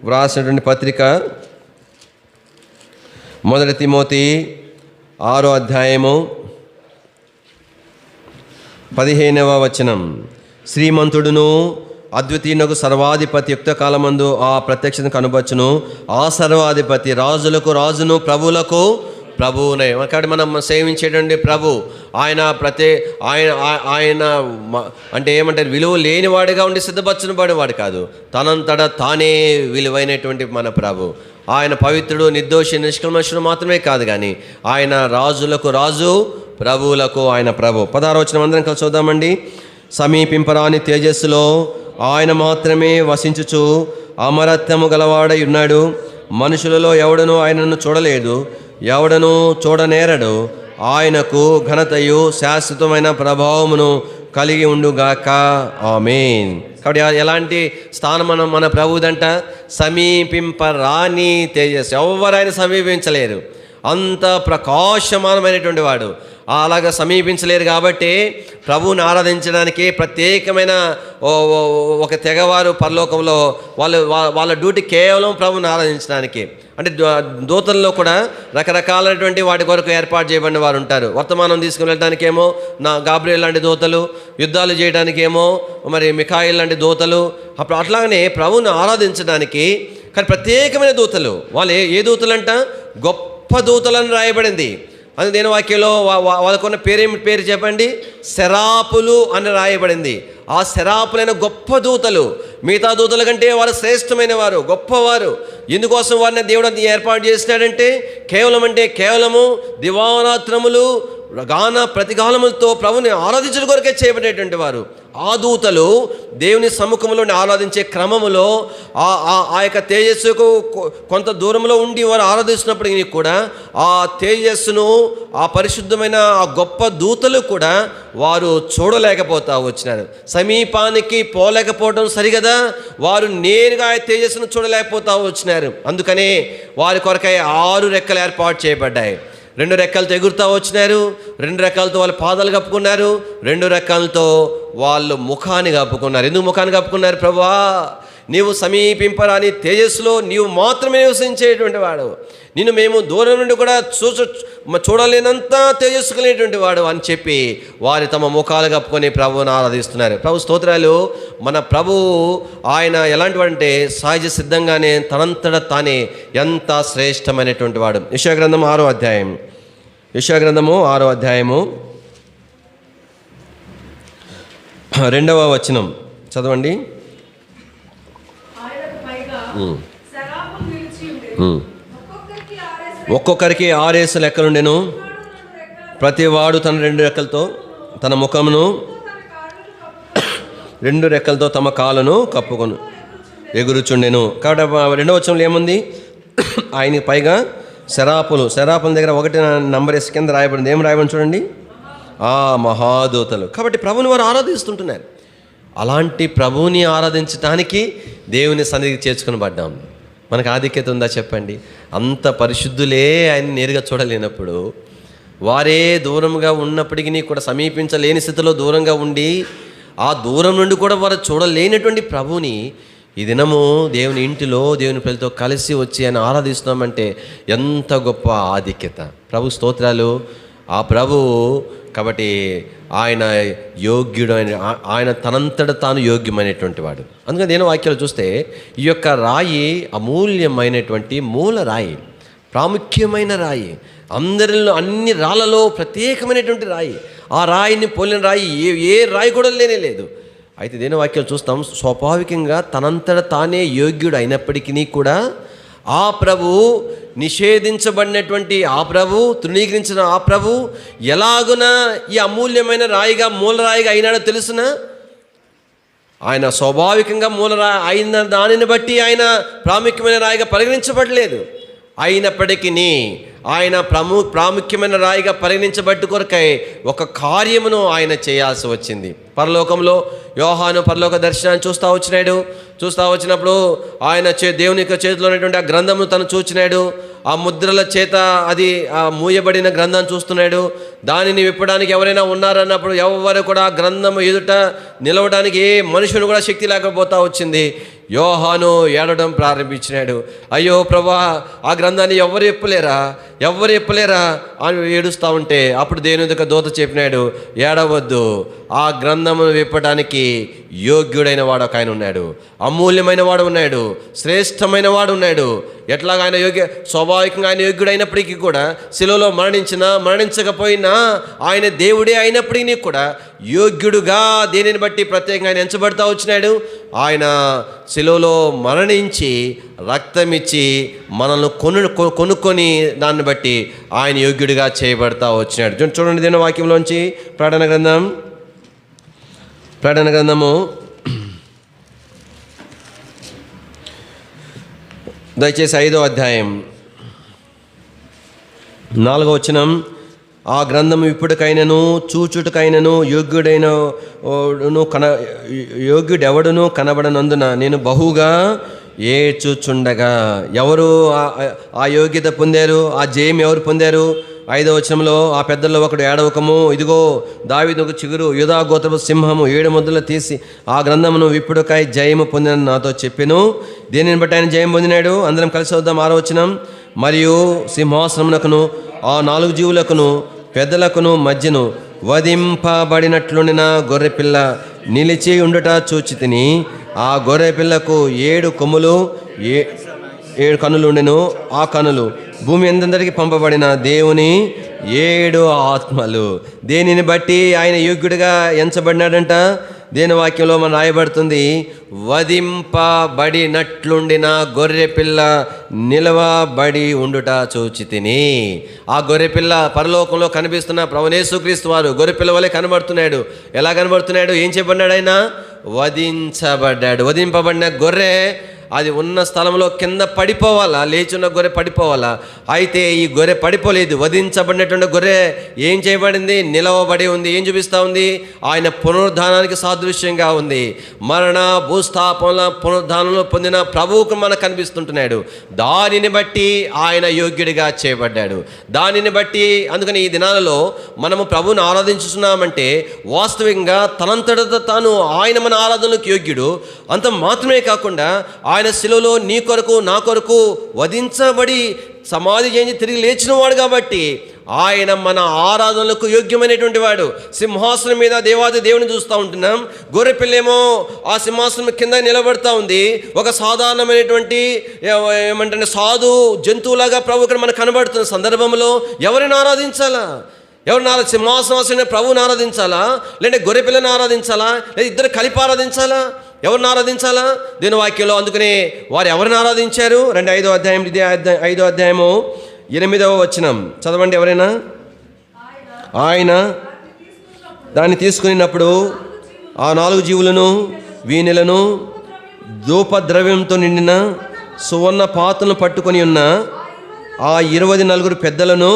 వ్రాసినటువంటి పత్రిక 1 తిమోతి 6వ అధ్యాయము 15వ వచనం. శ్రీమంతుడును అద్వితీయునకు సర్వాధిపతి యుక్త కాలమందు ఆ ప్రత్యక్షతను కనబచ్చును. ఆ సర్వాధిపతి రాజులకు రాజును, ప్రభువులకు ప్రభువునే. అక్కడ మనం సేవించేటువంటి ప్రభు ఆయన ఆయన అంటే ఏమంటారు, విలువ లేనివాడిగా ఉండి సిద్ధపరచిన వాడు కాదు, తనంతట తానే విలువైనటువంటి మన ప్రభు. ఆయన పవిత్రుడు, నిర్దోషి, నిష్కల్మషుడు మాత్రమే కాదు, కానీ ఆయన రాజులకు రాజు, ప్రభువులకు ఆయన ప్రభు. 16వ వచనం అందరం కలిసి చూద్దామండి. సమీపింపరాని తేజస్సులో ఆయన మాత్రమే వసించుచు అమరత్వము గలవాడై ఉన్నాడు. మనుషులలో ఎవడనూ ఆయనను చూడలేదు, ఎవడనూ చూడనేరడు. ఆయనకు ఘనతయు శాశ్వతమైన ప్రభావమును కలిగి ఉండుగాక. ఆమేన్. కాబట్టి ఎలాంటి స్థానం మన ప్రభువుదంట? సమీపింపరాని తేజస్సు. ఎవరైనా సమీపించలేరు, అంత ప్రకాశమానమైనటువంటి వాడు. అలాగా సమీపించలేరు కాబట్టి ప్రభువుని ఆరాధించడానికి ప్రత్యేకమైన ఒక తెగవారు పరలోకంలో వాళ్ళ డ్యూటీ కేవలం ప్రభువుని ఆరాధించడానికి. అంటే దూతల్లో కూడా రకరకాలైనటువంటి వాటి కొరకు ఏర్పాటు చేయబడిన వారు ఉంటారు. వర్తమానం తీసుకుని వెళ్ళడానికేమో గాబ్రియల్ లాంటి దూతలు, యుద్ధాలు చేయడానికేమో మరి మిఖాయిల్ లాంటి దూతలు. అప్పుడు అట్లాగనే ప్రభువుని ఆరాధించడానికి కానీ ప్రత్యేకమైన దూతలు. వాళ్ళు ఏ దూతలంట? గొప్ప దూతలను రాయబడింది. అది దేని వాక్యంలో వాళ్ళకున్న పేరు చెప్పండి? శరాపులు అని రాయబడింది. ఆ శరాపులైన గొప్ప దూతలు మిగతా దూతల కంటే వారు శ్రేష్టమైన వారు, గొప్పవారు. ఎందుకోసం వారిని దేవుడు ఏర్పాటు చేసినాడంటే కేవలము దివారాత్రములు గాన ప్రతిగానములతో ప్రభుని ఆరాధించడం కొరకే చేయబడేటువంటి వారు. ఆ దూతలు దేవుని సముఖంలో ఆరాధించే క్రమములో ఆ యొక్క తేజస్సుకు కొంత దూరంలో ఉండి వారు ఆరాధిస్తున్నప్పటికీ కూడా ఆ తేజస్సును, ఆ పరిశుద్ధమైన ఆ గొప్ప దూతలు కూడా వారు చూడలేకపోతా వచ్చినారు. సమీపానికి పోలేకపోవడం సరిగదా, వారు నేరుగా ఆ తేజస్సును చూడలేకపోతా వచ్చినారు. అందుకనే వారి కొరకై 6 రెక్కలు ఏర్పాటు చేయబడ్డాయి. 2 రెక్కలతో ఎగురుతూ వచ్చినారు, 2 రెక్కలతో వాళ్ళ పాదాలు కప్పుకున్నారు, 2 రెక్కలతో వాళ్ళు ముఖాన్ని కప్పుకున్నారు. ఎందుకు ముఖాన్ని కప్పుకున్నారు? ప్రభువా, నీవు సమీపింపరాని తేజస్సులో నీవు మాత్రమే నివసించేటువంటి వాడు, నిన్ను మేము దూరం నుండి కూడా చూడలేనంత తేజస్సు కలిగినటువంటి వాడు అని చెప్పి వారి తమ ముఖాలు కప్పుకొని ప్రభువుని ఆరాధిస్తున్నారు. ప్రభు స్తోత్రాలు. మన ప్రభు ఆయన ఎలాంటి వాడంటే సహజ సిద్ధంగానే తనంతట తానే ఎంత శ్రేష్టమైనటువంటి వాడు. యెషయా గ్రంథము 6వ అధ్యాయం, యెషయా గ్రంథము 6వ అధ్యాయము 2వ వచనం చదవండి. ఒక్కొక్కరికి 6 లెక్కలుండెను. ప్రతివాడు తన 2 రెక్కలతో తన ముఖమును, 2 రెక్కలతో తమ కాళ్ళను కప్పుకొని ఎగురుచుండెను. కాబట్టి 2వ వచనంలో ఏముంది? ఆయనకి పైగా శరాపుల దగ్గర 1 నంబర్ వేసి కింద రాయబడింది. ఏం రాయబడింది చూడండి? ఆ మహాదూతలు. కాబట్టి ప్రభుని వారు ఆరాధిస్తుంటున్నారు. అలాంటి ప్రభువుని ఆరాధించడానికి దేవుని సన్నిధికి చేర్చుకుని పడ్డాం. మనకు ఆధిక్యత ఉందా చెప్పండి? అంత పరిశుద్ధులే ఆయన నేరుగా చూడలేనప్పుడు, వారే దూరంగా ఉన్నప్పటికీ కూడా సమీపించలేని స్థితిలో దూరంగా ఉండి ఆ దూరం నుండి కూడా వారు చూడలేనటువంటి ప్రభుని ఈ దినము దేవుని ఇంటిలో దేవుని పిల్లలతో కలిసి వచ్చి ఆయన ఆరాధిస్తున్నామంటే ఎంత గొప్ప ఆధిక్యత. ప్రభు స్తోత్రాలు. ఆ ప్రభు కాబట్టి ఆయన యోగ్యుడు, ఆయన తనంతట తాను యోగ్యమైనటువంటి వాడు. అందుకని నేను వాక్యాలు చూస్తే ఈ యొక్క రాయి అమూల్యమైనటువంటి మూల రాయి, ప్రాముఖ్యమైన రాయి, అందరిలో అన్ని రాళ్ళలో ప్రత్యేకమైనటువంటి రాయి. ఆ రాయిని పోలిన రాయి ఏ రాయి కూడా లేదు. అయితే దేని వాక్యాలు చూస్తాం, స్వాభావికంగా తనంతట తానే యోగ్యుడు అయినప్పటికీ కూడా ఆ ప్రభు, నిషేధించబడినటువంటి ఆ ప్రభు, తృణీకరించిన ఆ ప్రభు ఎలాగున ఈ అమూల్యమైన రాయిగా మూలరాయిగా అయినాడో తెలుసున? ఆయన స్వాభావికంగా మూలరాయి అయిన దానిని బట్టి ఆయన ప్రాముఖ్యమైన రాయిగా పరిగణించబడలేదు. అయినప్పటికీ ఆయన ప్రాముఖ్యమైన రాయిగా పరిగణించబట్టు కొరకై ఒక కార్యమును ఆయన చేయాల్సి వచ్చింది. పరలోకంలో యోహాను పరలోక దర్శనాన్ని చూస్తూ వచ్చినప్పుడు ఆయన దేవుని యొక్క చేతిలో ఉన్నటువంటి ఆ గ్రంథమును తను చూచినాడు. ఆ ముద్రల చేత అది ఆ మూయబడిన గ్రంథాన్ని చూస్తున్నాడు. దానిని విప్పడానికి ఎవరైనా ఉన్నారన్నప్పుడు ఎవరు కూడా ఆ గ్రంథము ఎదుట నిలవడానికి ఏ మనుషుని కూడా శక్తి లేకపోతా వచ్చింది. యోహాను ఏడవడం ప్రారంభించినాడు. అయ్యో ప్రభా, ఆ గ్రంథాన్ని ఎవరు ఎప్పలేరా అని ఏడుస్తూ ఉంటే అప్పుడు దేవుని యొక్క దూత చెప్పినాడు, ఏడవద్దు, ఆ గ్రంథమును విప్పడానికి యోగ్యుడైన వాడు ఒక ఆయన ఉన్నాడు, అమూల్యమైన వాడు ఉన్నాడు, శ్రేష్టమైన వాడు ఉన్నాడు. ఎట్లాగా ఆయన స్వాభావికంగా ఆయన యోగ్యుడైనప్పటికీ కూడా శిలువలో మరణించకపోయినా ఆయన దేవుడే అయినప్పటికీ కూడా యోగ్యుడుగా దేనిని బట్టి ప్రత్యేకంగా ఆయన ఎంచబడతా వచ్చినాడు. ఆయన శిలువలో మరణించి రక్తమిచ్చి మనల్ని కొనుక్కొని దాన్ని బట్టి ఆయన యోగ్యుడిగా చేయబడతా వచ్చినాడు. చూడండి దీని వాక్యంలోంచి ప్రకటన గ్రంథము దయచేసి 5వ అధ్యాయం 4వ వచనం. ఆ గ్రంథము ఇప్పటికైనను చూచుటకైనను యోగ్యుడెవడును కనబడనందున నేను బహుగా ఏడ్చుచుండగా. ఎవరు ఆ యోగ్యత పొందారు? ఆ జయం ఎవరు పొందారు? 5వ వచనంలో ఆ పెద్దల్లో ఒకడు ఏడవకము, ఇదిగో దావీదుకు చిగురు యూదా గోత్రపు సింహము 7 ముద్రలు తీసి ఆ గ్రంథమును విప్పుడుకై జయము పొందిన నాతో చెప్పెను. దేనిని బట్టి ఆయన జయం పొందినాడు? అందరం కలిసి వద్దాం. 6వ వచనం. మరియు సింహాసనమునకును ఆ 4 జీవులకును పెద్దలకును మధ్యను వధింపబడినట్లుండిన గొర్రెపిల్ల నిలిచి ఉండుట చూచితిని. ఆ గొర్రెపిల్లకు 7 కొమ్ములు 7 కన్నులు ఉండెను. ఆ కన్నులు భూమి అందరికి పంపబడిన దేవుని 7 ఆత్మలు. దేనిని బట్టి ఆయన యోగ్యుడిగా ఎంచబడినాడంట? దేని వాక్యంలో మనం రాయబడుతుంది, వధింపబడినట్లుండిన గొర్రెపిల్ల నిలవబడి ఉండుట చూచితిని. ఆ గొర్రెపిల్ల పరలోకంలో కనిపిస్తున్న ప్రభువైన యేసుక్రీస్తు వారు గొర్రెపిల్ల వలె కనబడుతున్నాడు. ఎలా కనబడుతున్నాడు? ఏం చేయబడినాడు ఆయన? వధించబడ్డాడు. వధింపబడిన గొర్రె అది ఉన్న స్థలంలో కింద పడిపోవాలా, లేచున్న గొర్రె పడిపోవాలా. అయితే ఈ గొర్రె పడిపోలేదు. వధించబడినటువంటి గొర్రె ఏం చేయబడింది? నిలవబడి ఉంది. ఏం చూపిస్తూ ఉంది? ఆయన పునరుద్ధానానికి సాదృశ్యంగా ఉంది. మరణ భూస్థాపనల పునరుద్ధానంలో పొందిన ప్రభువుకు మనకు కనిపిస్తుంటున్నాడు. దానిని బట్టి ఆయన యోగ్యుడిగా చేయబడ్డాడు. దానిని బట్టి అందుకని ఈ దినాలలో మనము ప్రభువుని ఆరాధించుతున్నామంటే వాస్తవికంగా తనంతట తాను ఆయన మన ఆరాధనలకు యోగ్యుడు. అంత మాత్రమే కాకుండా ఆయన శిలువలో నీ కొరకు నా కొరకు వధించబడి సమాధి చేయించి తిరిగి లేచిన వాడు కాబట్టి ఆయన మన ఆరాధనలకు యోగ్యమైనటువంటి వాడు. సింహాసనం మీద దేవాది దేవుని చూస్తూ ఉంటున్నాం. గొర్రెపిల్లేమో ఆ సింహాసనం కింద నిలబడతా ఉంది. ఒక సాధారణమైనటువంటి ఏమంటే సాధు జంతువులాగా ప్రభు ఇక్కడ మనకు కనబడుతున్న సందర్భంలో ఎవరిని ఆరాధించాలా? సింహాసనం ప్రభువుని ఆరాధించాలా, లేదంటే గొర్రెపిల్లని ఆరాధించాలా, లేదా ఇద్దరు కలిపి ఆరాధించాలా? ఎవరిని ఆరాధించాలా? దీని వాక్యంలో అందుకనే వారు ఎవరిని ఆరాధించారు? 5వ అధ్యాయం 5వ అధ్యాయము 8వ వచనం చదవండి ఎవరైనా. ఆయన దాన్ని తీసుకున్నప్పుడు ఆ 4 జీవులను వీణెలను ధూపద్రవ్యంతో నిండిన సువర్ణ పాత్రలను పట్టుకొని ఉన్న ఆ 24 పెద్దలను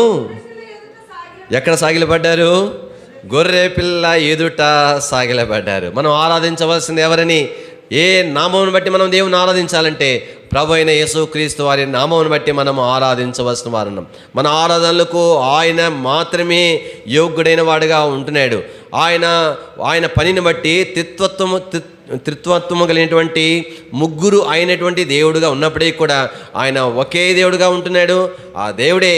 ఎక్కడ సాగిలపడ్డారు? గొర్రె పిల్ల ఎదుట సాగిలపడ్డారు. మనం ఆరాధించవలసింది ఎవరని? ఏ నామమును బట్టి మనం దేవుని ఆరాధించాలంటే ప్రభు అయిన యేసుక్రీస్తు వారి నామమును బట్టి మనం ఆరాధించవలసిన వారున్నాం. మన ఆరాధనలకు ఆయన మాత్రమే యోగ్యుడైన వాడుగా ఉంటున్నాడు. ఆయన పనిని బట్టి త్రిత్వత్వము కలిగినటువంటి ముగ్గురు అయినటువంటి దేవుడుగా ఉన్నప్పటికీ కూడా ఆయన ఒకే దేవుడుగా ఉంటున్నాడు. ఆ దేవుడే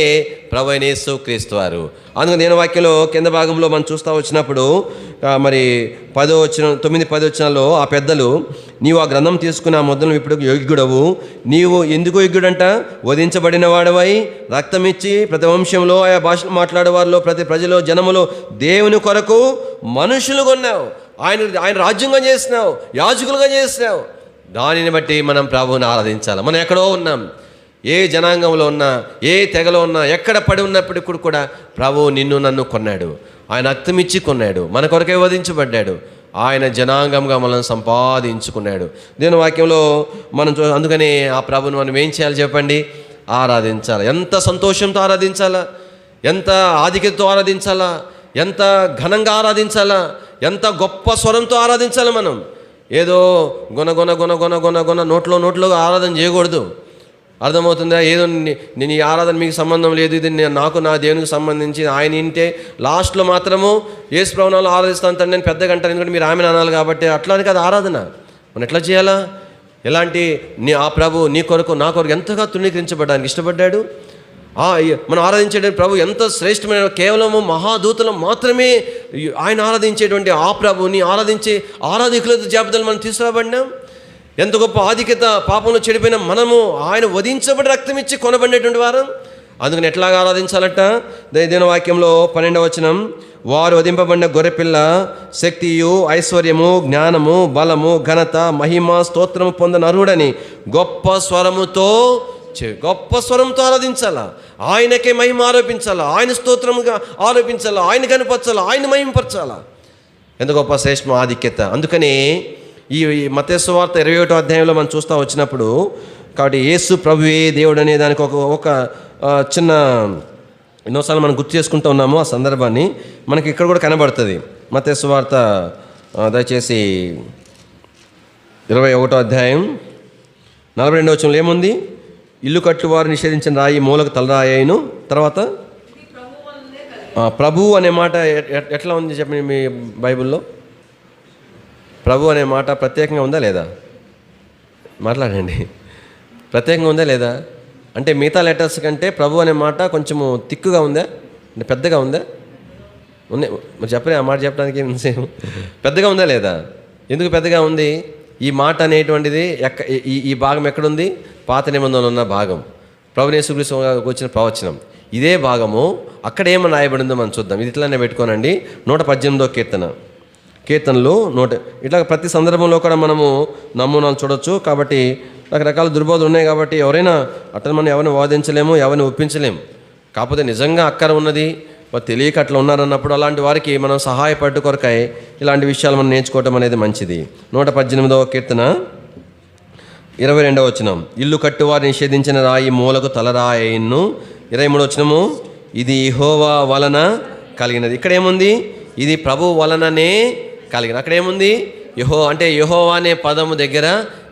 ప్రభువైన యేసుక్రీస్తు వారు. అందుకని నేను వాక్యంలో కింద భాగంలో మనం చూస్తూ వచ్చినప్పుడు మరి 9-10 వచనాల్లో ఆ పెద్దలు, నీవు ఆ గ్రంథం తీసుకుని ఆ ముద్రను ఇప్పుడు యోగ్యుడవు. నీవు ఎందుకు యోగ్యుడంట? వధించబడిన వాడవై రక్తమిచ్చి ప్రతి వంశంలో ఆయా భాషలు మాట్లాడే వారిలో ప్రతి ప్రజలో జనములో దేవుని కొరకు మనుషులు కొన్నావు. ఆయన రాజ్యంగా చేసినావు, యాజకులుగా చేసినావు. దానిని బట్టి మనం ప్రభువుని ఆరాధించాలి. మనం ఎక్కడో ఉన్నాం, ఏ జనాంగంలో ఉన్నా, ఏ తెగలో ఉన్నా, ఎక్కడ పడి ఉన్నప్పటికీ కూడా ప్రభువు నిన్ను నన్ను కొన్నాడు. ఆయన రక్తమిచ్చి కొన్నాడు, మన కొరకే వధించబడ్డాడు. ఆయన జనాంగంగా మనల్ని సంపాదించుకున్నాడు. దీని వాక్యంలో మనం అందుకని ఆ ప్రభుని మనం ఏం చేయాలి చెప్పండి? ఆరాధించాలి. ఎంత సంతోషంతో ఆరాధించాలా, ఎంత ఆధిక్యతతో ఆరాధించాలా, ఎంత ఘనంగా ఆరాధించాలా, ఎంత గొప్ప స్వరంతో ఆరాధించాలి. మనం ఏదో గొన గొన గొన గొన గొన గొన నోట్లో ఆరాధన చేయకూడదు. అర్థమవుతుందా? ఏదో నేను ఈ ఆరాధన మీకు సంబంధం లేదు, ఇది నాకు నా దేవునికి సంబంధించి ఆయన ఇంటే లాస్ట్లో మాత్రము యేసు ప్రభువుని ఆరాధిస్తాను తండ్రి నేను పెద్దగా అంటాను, ఎందుకంటే మీరు ఆమెను అనాలి కాబట్టి. అట్లానే కదా ఆరాధన. మనం ఎట్లా చేయాలా? ఎలాంటి ఆ ప్రభు నీ కొరకు నా కొరకు ఎంతగా తృణీకరించబడడానికి ఇష్టపడ్డాడు. మనం ఆరాధించేటువంటి ప్రభు ఎంత శ్రేష్టమైన, కేవలము మహాదూతలు మాత్రమే ఆయన ఆరాధించేటువంటి ఆ ప్రభుని ఆరాధికుల జాబితాలు మనం తీసుకురాబడినాం. ఎంత గొప్ప ఆధిక్యత! పాపంలో చెడిపోయిన మనము ఆయన వధించబడి రక్తమిచ్చి కొనబడినటువంటి వారం. అందుకని ఎట్లాగా ఆరాధించాలట? దేని వాక్యంలో 12వ వచనం, వారు వధింపబడిన గొర్రెపిల్ల శక్తియు ఐశ్వర్యము జ్ఞానము బలము ఘనత మహిమ స్తోత్రము పొందనరుడని గొప్ప స్వరంతో ఆరాధించాలా. ఆయనకే మహిమ ఆరోపించాలా, ఆయన స్తోత్రముగా ఆరోపించాలా, ఆయన కనపరచాలా, ఆయన మహిమపరచాలా. ఎంత గొప్ప శ్రేష్ఠ ఆధిక్యత! అందుకని ఈ మత్తయి సువార్త 21వ అధ్యాయంలో మనం చూస్తూ వచ్చినప్పుడు, కాబట్టి యేసు ప్రభువే దేవుడు అనే దానికి ఒక చిన్న ఎన్నోసార్లు మనం గుర్తు చేసుకుంటూ ఉన్నాము ఆ సందర్భాన్ని. మనకి ఇక్కడ కూడా కనబడుతుంది. మత్తయి సువార్త దయచేసి 21వ అధ్యాయం 42వ వచనంలో ఏముంది? ఇల్లు కట్టువారు నిషేధించిన రాయి మూలకు తలరాయను. తర్వాత ప్రభు అనే మాట ఎట్లా ఉంది చెప్పండి మీ బైబిల్లో? ప్రభు అనే మాట ప్రత్యేకంగా ఉందా లేదా? మాట్లాడండి. ప్రత్యేకంగా ఉందా లేదా? అంటే మిగతా లెటర్స్ కంటే ప్రభు అనే మాట కొంచెము తిక్కుగా ఉందా, అంటే పెద్దగా ఉందా? ఉంది. మరి చెప్పలే ఆ మాట చెప్పడానికి పెద్దగా ఉందా లేదా? ఎందుకు పెద్దగా ఉంది? ఈ మాట అనేటువంటిది ఈ భాగం ఎక్కడుంది? పాత నిబంధనలో ఉన్న భాగం, ప్రభువు యేసుక్రీస్తు వచ్చిన ప్రవచనం. ఇదే భాగము అక్కడ ఏమని రాయబడిందో మనం చూద్దాం. ఇది ఇట్లానే పెట్టుకోనండి. 118వ కీర్తనలు ఇట్లా ప్రతి సందర్భంలో కూడా మనము నమూనాలు చూడొచ్చు. కాబట్టి రకరకాల దుర్బోధలు ఉన్నాయి. కాబట్టి ఎవరైనా అట్లా మనం ఎవరిని వాదించలేము, ఎవరిని ఒప్పించలేము. కాకపోతే నిజంగా అక్కర ఉన్నది తెలియక అట్లా ఉన్నారన్నప్పుడు అలాంటి వారికి మనం సహాయపడ్డ కొరకై ఇలాంటి విషయాలు మనం నేర్చుకోవటం అనేది మంచిది. 118వ కీర్తన 22వ వచనం, ఇల్లు కట్టువారు నిషేధించిన రాయి మూలకు తలరాయను. 23వ వచనము, ఇది యెహోవా వలన కలిగినది. ఇక్కడేముంది? ఇది ప్రభు వలననే కలిగిన. అక్కడేముంది? అంటే యెహోవా అనే పదము దగ్గర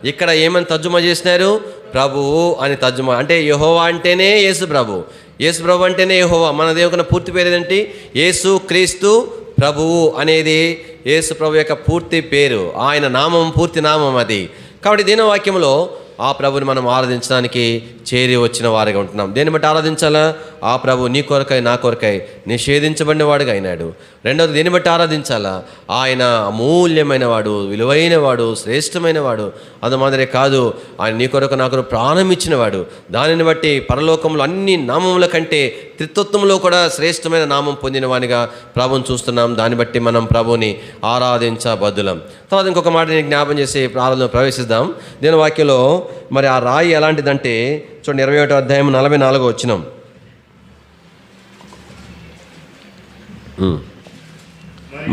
ఇక్కడ ఏమని తర్జుమా చేసినారు? ప్రభువు అని తర్జుమా. అంటే యెహోవా అంటేనే యేసు ప్రభు, యేసు ప్రభు అంటేనే యెహోవా. మన దేవుని పూర్తి పేరు ఏంటి? యేసు క్రీస్తు ప్రభువు అనేది యేసు ప్రభు యొక్క పూర్తి పేరు, ఆయన నామం, పూర్తి నామం అది. కాబట్టి దీని వాక్యంలో ఆ ప్రభుని మనం ఆరాధించడానికి చేరి వచ్చిన వారిగా ఉంటున్నాం. దేన్ని బట్టి ఆరాధించాలా? ఆ ప్రభు నీ కొరకై నా కొరకై నిషేధించబడిన వాడుగా అయినాడు. రెండవది దేన్ని బట్టి ఆరాధించాలా? ఆయన అమూల్యమైన వాడు, విలువైన వాడు, శ్రేష్టమైన వాడు. అది మాదిరే కాదు, ఆయన నీ కొరకు నా కొరకు ప్రాణం ఇచ్చినవాడు. దానిని బట్టి పరలోకంలో అన్ని నామముల కంటే త్రిత్వత్వంలో కూడా శ్రేష్టమైన నామం పొందిన వానిగా ప్రభుని చూస్తున్నాం. దాన్ని బట్టి మనం ప్రభుని ఆరాధించబద్దులం. తర్వాత ఇంకొక మాట నేను జ్ఞాపం చేసి ఆరాధనలో ప్రవేశిద్దాం. దీని వాక్యంలో మరి ఆ రాయి ఎలాంటిదంటే చూడండి, 21వ అధ్యాయం 44వ వచనం.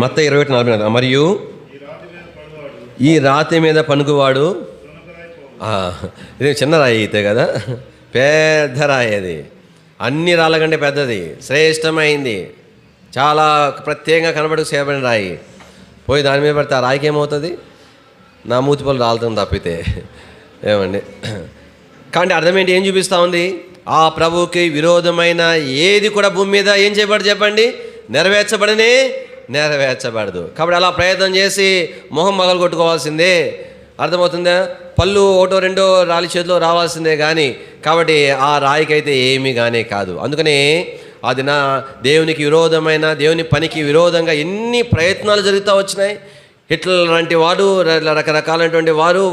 మత్తయి 21:44, మరియు ఈ రాతి మీద పనుకువాడు. ఇది చిన్న రాయి అయితే కదా, పెద్ద రాయి. అది అన్ని రాళ్ళ కంటే పెద్దది, శ్రేష్టమైంది, చాలా ప్రత్యేకంగా కనబడుకు చేయబడిన రాయి. పోయి దాని మీద పడితే ఆ రాయికి ఏమవుతుంది? నా మూతి పళ్ళు రాలుతుంది తప్పితే ఏమండి. కాబట్టి అర్థం ఏంటి? ఏం చూపిస్తూ ఉంది? ఆ ప్రభువుకి విరోధమైన ఏది కూడా భూమి మీద ఏం చేయబడదు చెప్పండి? నెరవేర్చబడదు. కాబట్టి అలా ప్రయత్నం చేసి మొహం మగలు కొట్టుకోవాల్సిందే. అర్థమవుతుందా? పళ్ళు ఒకటో రెండో రాలి చేతిలో రావాల్సిందే కానీ. కాబట్టి ఆ రాయికైతే ఏమీ కానే కాదు. అందుకనే అది నా దేవునికి విరోధమైన, దేవుని పనికి విరోధంగా ఎన్ని ప్రయత్నాలు జరుగుతూ వచ్చినాయి. హిట్లర్ లాంటి వాడు, రకరకాలైనటువంటి వారు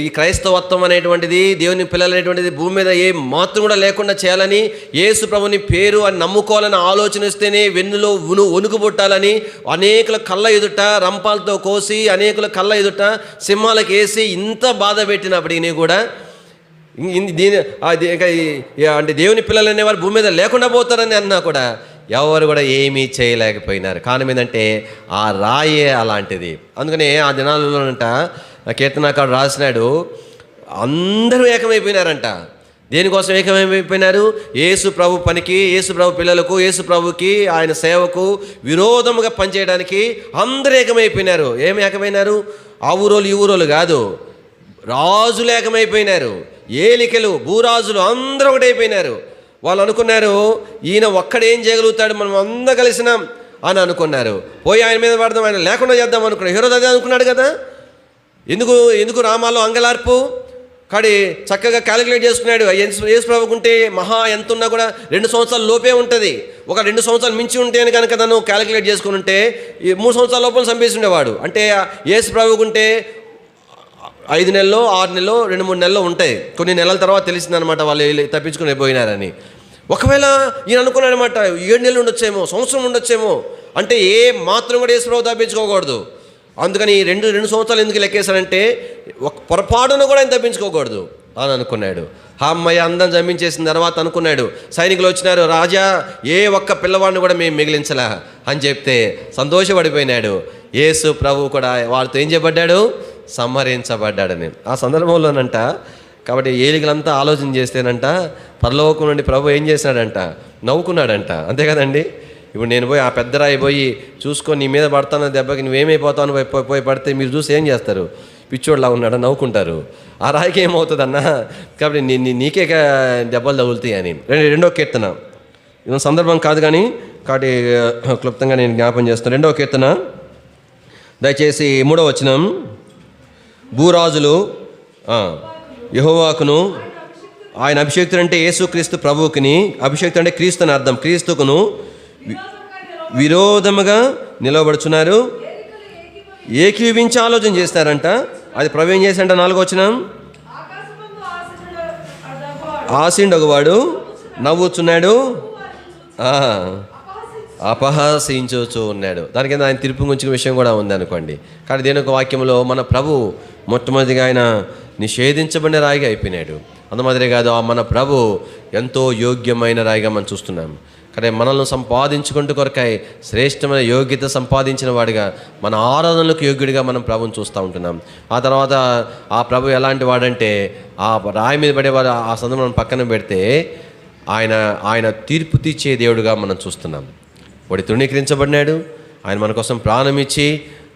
ఈ క్రైస్తవత్వం అనేటువంటిది, దేవుని పిల్లలు అనేటువంటిది భూమి మీద ఏ మాత్రం కూడా లేకుండా చేయాలని, యేసు ప్రభుని పేరు అని నమ్ముకోవాలని ఆలోచన ఇస్తేనే వెన్నులో వణుకు పుట్టాలని అనేకుల కళ్ళ ఎదుట రంపాలతో కోసి, అనేకుల కళ్ళ ఎదుట సింహాలకు వేసి ఇంత బాధ పెట్టినప్పటికీ కూడా అంటే దేవుని పిల్లలు అనేవారు భూమి మీద లేకుండా పోతారని అన్నా కూడా ఎవరు కూడా ఏమీ చేయలేకపోయినారు. కారణం ఏంటంటే ఆ రాయే అలాంటిది. అందుకనే ఆ దినాలలోనంట కీర్తనకారుడు రాసినాడు, అందరూ ఏకమైపోయినారంట. దేనికోసం ఏకమైపోయినారు? యేసు ప్రభు పనికి, యేసు ప్రభు పిల్లలకు, యేసు ప్రభుకి, ఆయన సేవకు విరోధముగా పనిచేయడానికి అందరూ ఏకమైపోయినారు. ఏమి ఏకమైనారు? ఆ ఊరోళ్ళు ఈ ఊరోళ్ళు కాదు, రాజులు ఏకమైపోయినారు. ఏలికలు, భూరాజులు అందరూ ఒకటైపోయినారు. వాళ్ళు అనుకున్నారు, ఈయన ఒక్కడేం చేయగలుగుతాడు, మనం అందరం కలిసినాం అని అనుకున్నారు. పోయి ఆయన మీద పడదాం, ఆయన లేకుండా చేద్దాం అనుకున్నాడు. హెరోదు అదే అనుకున్నాడు కదా. ఎందుకు రామాలో అంగలార్పు? కాడి చక్కగా క్యాలిక్యులేట్ చేసుకున్నాడు. యేసు ప్రభుకుంటే మహా ఎంత ఉన్నా కూడా 2 సంవత్సరాల లోపే ఉంటుంది. ఒక 2 సంవత్సరాలు మించి ఉంటే అని కనుక తను క్యాలిక్యులేట్ చేసుకుని ఉంటే 3 సంవత్సరాల లోపల చంపేసి ఉండేవాడు. అంటే యేసు ప్రభుకుంటే 5 నెలలు, 6 నెలలు, 2-3 నెలలు ఉంటాయి. కొన్ని నెలల తర్వాత తెలిసిందనమాట వాళ్ళు తప్పించుకుని పోయినారని. ఒకవేళ ఈయన అనుకున్నాడు అనమాట, 7 నెలలు ఉండొచ్చేమో, సంవత్సరం ఉండొచ్చేమో. అంటే ఏ మాత్రం కూడా యేసు ప్రభు తప్పించుకోకూడదు. అందుకని 2 సంవత్సరాలు ఎందుకు లెక్కేశాడంటే ఒక పొరపాటును కూడా ఆయన తప్పించుకోకూడదు అని అనుకున్నాడు. అమ్మయ్య అందరం జమించేసిన తర్వాత అనుకున్నాడు, సైనికులు వచ్చినారు, రాజా ఏ ఒక్క పిల్లవాడిని కూడా మేము మిగిలించలా అని చెప్తే సంతోషపడిపోయినాడు. యేసు ప్రభు కూడా వాళ్ళతో ఏం చేయబడ్డాడు? సంహరించబడ్డాడని. ఆ సందర్భంలోనంట, కాబట్టి ఏలికలంతా ఆలోచన చేస్తేనంట పరలోకం నుండి ప్రభు ఏం చేశాడంట? నవ్వుకున్నాడంట. అంతే కదండి. ఇప్పుడు నేను పోయి ఆ పెద్ద రాయి పోయి చూసుకొని నీ మీద పడతాను దెబ్బకి నువ్వేమైపోతాను పోయి పడితే మీరు చూసి ఏం చేస్తారు? పిచ్చోడ్లా ఉన్నాడు, నవ్వుకుంటారు. ఆ రాయికి ఏమవుతుందన్నా? కాబట్టి నీకే దెబ్బలు తగులుతాయి అని. రెండో కీర్తన, ఇది సందర్భం కాదు కానీ కాబట్టి క్లుప్తంగా నేను జ్ఞాపం చేస్తాను. రెండవ కీర్తన దయచేసి 3వ వచనం. భూరాజులు యెహోవాకును, ఆయన అభిషేక్తుడు అంటే యేసుక్రీస్తు ప్రభువుకిని, అభిషేక్తుడు అంటే క్రీస్తు అని అర్థం, క్రీస్తుకును విరోధముగా నిలవబడుచున్నారు, ఏకీవించి ఆలోచన చేస్తారంట. అది ప్రభు ఏం చేశారంట? 4వ వచనం. ఆసిండొకవాడు నవ్వుచున్నాడు, అపహాసించుచూ ఉన్నాడు. దాని కింద ఆయన తీర్పు గురించిన విషయం కూడా ఉంది అనుకోండి. కానీ దేని ఒక వాక్యంలో మన ప్రభు మొట్టమొదటిగా ఆయన నిషేధించబడిన రాయిగా అయిపోయినాడు. అందుమాదిరే కాదు, మన ప్రభు ఎంతో యోగ్యమైన రాయిగా మనం చూస్తున్నాం. కానీ మనల్ని సంపాదించుకుంటూ కొరకాయ శ్రేష్టమైన యోగ్యత సంపాదించిన వాడిగా, మన ఆరాధనలకు యోగ్యుడిగా మనం ప్రభుని చూస్తూ ఉంటున్నాం. ఆ తర్వాత ఆ ప్రభు ఎలాంటి వాడంటే, ఆ రాయి మీద పడేవాడు ఆ సందర్భం పక్కన పెడితే ఆయన తీర్పు తీర్చే దేవుడుగా మనం చూస్తున్నాం. వాడు తృణీకరించబడినాడు, ఆయన మన కోసం ప్రాణం ఇచ్చి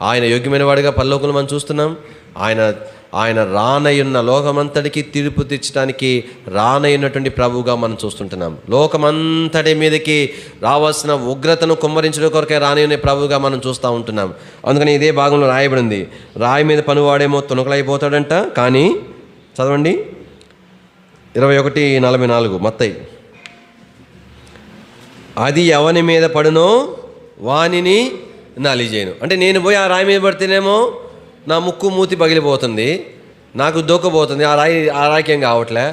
ఆయన యోగ్యమైన వాడిగా పరలోకంలో మనం చూస్తున్నాం. ఆయన రానయ్యున్న లోకమంతటికి తీర్పు తీర్చడానికి రానయ్యున్నటువంటి ప్రభువుగా మనం చూస్తుంటున్నాం. లోకమంతటి మీదకి రావాల్సిన ఉగ్రతను కుమ్మరించడం కొరకే రానయ్యున్న ప్రభువుగా మనం చూస్తూ ఉంటున్నాం. అందుకని ఇదే భాగంలో రాయబడింది, రాయి మీద పనివాడేమో తునకలైపోతాడంట. కానీ చదవండి 21:44 మత్తయి. అది ఎవని మీద పడునో వానిని నలిజేయను. అంటే నేను పోయి ఆ రాయి మీద పడితేనేమో నా ముక్కు మూతి పగిలిపోతుంది, నాకు దూకపోతుంది, ఆ రాయికి ఏం కావట్లే.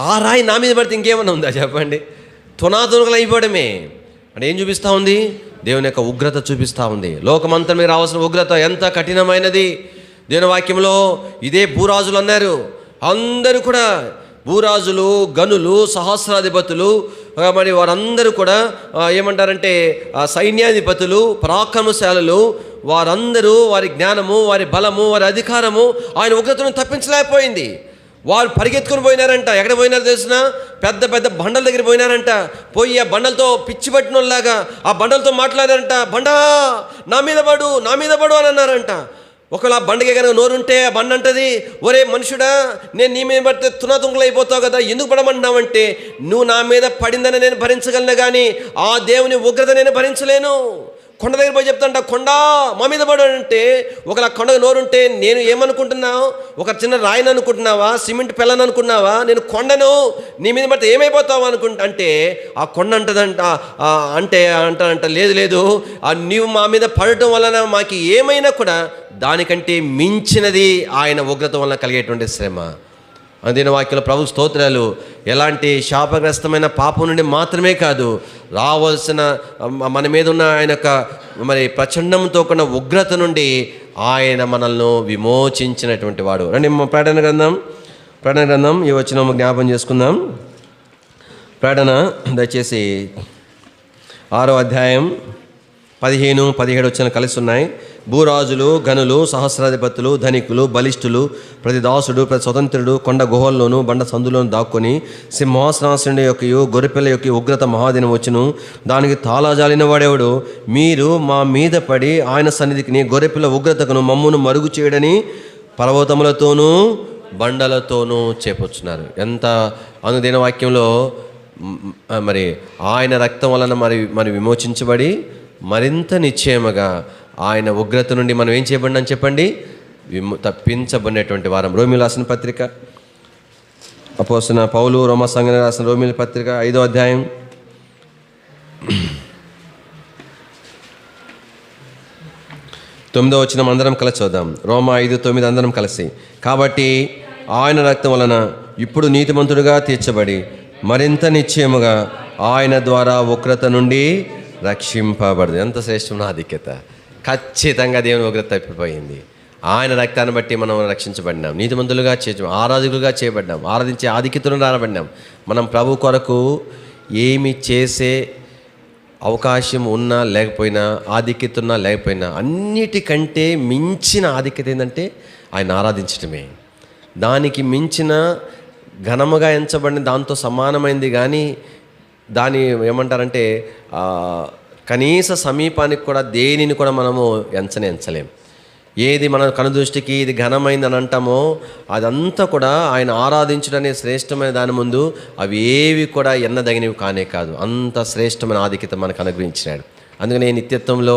ఆ రాయి నా మీద పడితే ఇంకేమన్నా ఉందా చెప్పండి? తునాతునకలు అయిపోవడమే. అంటే ఏం చూపిస్తూ ఉంది? దేవుని యొక్క ఉగ్రత చూపిస్తూ ఉంది. లోకమంతా మీద రావాల్సిన ఉగ్రత ఎంత కఠినమైనది. దేవుని వాక్యంలో ఇదే భూరాజులు అన్నారు. అందరూ కూడా భూరాజులు, గనులు, సహస్రాధిపతులు, మరి వారందరూ కూడా ఏమంటారంటే సైన్యాధిపతులు, పరాక్రమశాలులు, వారందరూ వారి జ్ఞానము, వారి బలము, వారి అధికారము ఆయన ఉగ్రతను తప్పించలేకపోయింది. వారు పరిగెత్తుకుని పోయినారంట. ఎక్కడ పోయినారు తెలిసిన? పెద్ద పెద్ద బండల దగ్గర పోయినారంట. పోయి ఆ బండలతో పిచ్చి పట్టినలాగా ఆ బండలతో మాట్లాడారంట. బండా నా మీద పడు, నా మీద పడు అని అన్నారంట. ఒకవేళ ఆ బండకి కనుక నోరుంటే ఆ బండ అంటది, ఒరే మనుషుడా, నేను నీ మీద పడితే తునాతుంగలు అయిపోతావు కదా, ఎందుకు పడమంటున్నావంటే, నువ్వు నా మీద పడిందని నేను భరించగలను కానీ ఆ దేవుని ఉగ్రత నేను భరించలేను. కొండ దగ్గర పోయి చెప్తాంట, కొండ మా మీద పడు అంటే, ఒకలా కొండకు నోరుంటే నేను ఏమనుకుంటున్నావు? ఒక చిన్న రాయిని అనుకుంటున్నావా? సిమెంట్ పిల్లని అనుకున్నావా? నేను కొండను, నీ మీద పడితే ఏమైపోతావు అంటే ఆ కొండ అంటదంట, అంటారంట లేదు నీవు మా మీద పడటం వలన మాకు ఏమైనా కూడా దానికంటే మించినది ఆయన ఉగ్రత వలన కలిగేటువంటి శ్రమ. అందున వాక్యంలో ప్రభు స్తోత్రాలు. ఎలాంటి శాపగ్రస్తమైన పాపం నుండి మాత్రమే కాదు, రావాల్సిన మన మీద ఉన్న ఆయన యొక్క మరి ప్రచండంతో కూడిన ఉగ్రత నుండి ఆయన మనల్ని విమోచించినటువంటి వాడు. రండి ప్రకటన గ్రంథం ఈ వచనం జ్ఞాపం చేసుకుందాం. ప్రకటన దయచేసి 6వ అధ్యాయం 15, 17 వచనం కలిసి ఉన్నాయి. భూరాజులు, గనులు, సహస్రాధిపతులు, ధనికులు, బలిష్ఠులు, ప్రతి దాసుడు, ప్రతి స్వతంత్రుడు కొండ గుహల్లోనూ బండ సందులోను దాక్కొని సింహాసనాసనుడి యొక్కయు గొర్రెపిల్ల యొక్క ఉగ్రత మహాదినం వచ్చును, దానికి తాళాజాలిన వాడేవాడు. మీరు మా మీద పడి ఆయన సన్నిధికి గొర్రెపిల్ల ఉగ్రతకును మమ్మును మరుగు చేయడని పర్వతములతోనూ బండలతోనూ చేపొచ్చున్నారు. ఎంత అనుదిన వాక్యంలో మరి ఆయన రక్తం వలన మరి విమోచించబడి మరింత నిశ్చయముగా ఆయన ఉగ్రత నుండి మనం ఏం చేయబడినాం చెప్పండి? తప్పించబడినటువంటి వారం. రోమీయులకు రాసిన పత్రిక, అపోస్తలుడైన పౌలు రోమా సంఘానికి రాసిన రోమీయుల పత్రిక 5వ అధ్యాయం 9వ వచనం అందరం కలిసి చూద్దాం. రోమా 5:9 అందరం కలిసి. కాబట్టి ఆయన రక్తం వలన ఇప్పుడు నీతిమంతుడుగా తీర్చబడి మరింత నిశ్చయముగా ఆయన ద్వారా ఉగ్రత నుండి రక్షింపబడదు. ఎంత శ్రేష్టమైన ఆధిక్యత! ఖచ్చితంగా దేవుని ఉగ్రత తప్పిపోయింది. ఆయన రక్తాన్ని బట్టి మనం రక్షించబడినాం, నీతిమంతులుగా ఆరాధకులుగా చేయబడినాం, ఆరాధించే ఆధిక్యతను రాబడినాం. మనం ప్రభు కొరకు ఏమి చేసే అవకాశం ఉన్నా లేకపోయినా, ఆధిక్యత ఉన్నా లేకపోయినా, అన్నిటికంటే మించిన ఆధిక్యత ఏంటంటే ఆయన ఆరాధించటమే. దానికి మించిన ఘనముగా ఎంచబడిన దాంతో సమానమైంది కానీ దాని ఏమంటారంటే కనీస సమీపానికి కూడా దేనిని కూడా మనము ఎంచలేం. ఏది మన కనుదృష్టికి ఇది ఘనమైందని అంటామో అదంతా కూడా ఆయన ఆరాధించడనే శ్రేష్టమైన దాని ముందు అవి ఏవి కూడా ఎన్నదగినవి కానే కాదు. అంత శ్రేష్టమైన ఆధిక్యత మనకు అనుగ్రహించినాడు. అందుకని నిత్యత్వంలో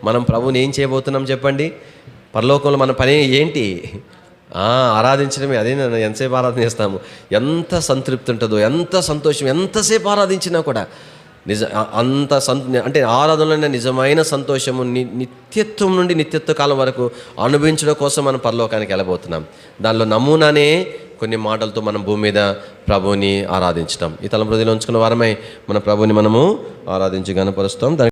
మనం ప్రభువుని ఏం చేయబోతున్నాం చెప్పండి? పరలోకంలో మన పని ఏంటి? ఆరాధించడమే. అదే నేను ఎంతసేపు ఆరాధన చేస్తాము, ఎంత సంతృప్తి ఉంటుందో, ఎంత సంతోషం, ఎంతసేపు ఆరాధించినా కూడా అంటే ఆరాధనలోనే నిజమైన సంతోషము నిత్యత్వం నుండి నిత్యత్వ కాలం వరకు అనుభవించడం కోసం మనం పరలోకానికి వెళ్ళబోతున్నాం. దానిలో నమూనానే కొన్ని మాటలతో మనం భూమి మీద ప్రభువుని ఆరాధించడం. ఈ తలం హృదయంలో ఉంచుకున్న వారమై మన ప్రభువుని మనము ఆరాధించి గణపరుస్తాం.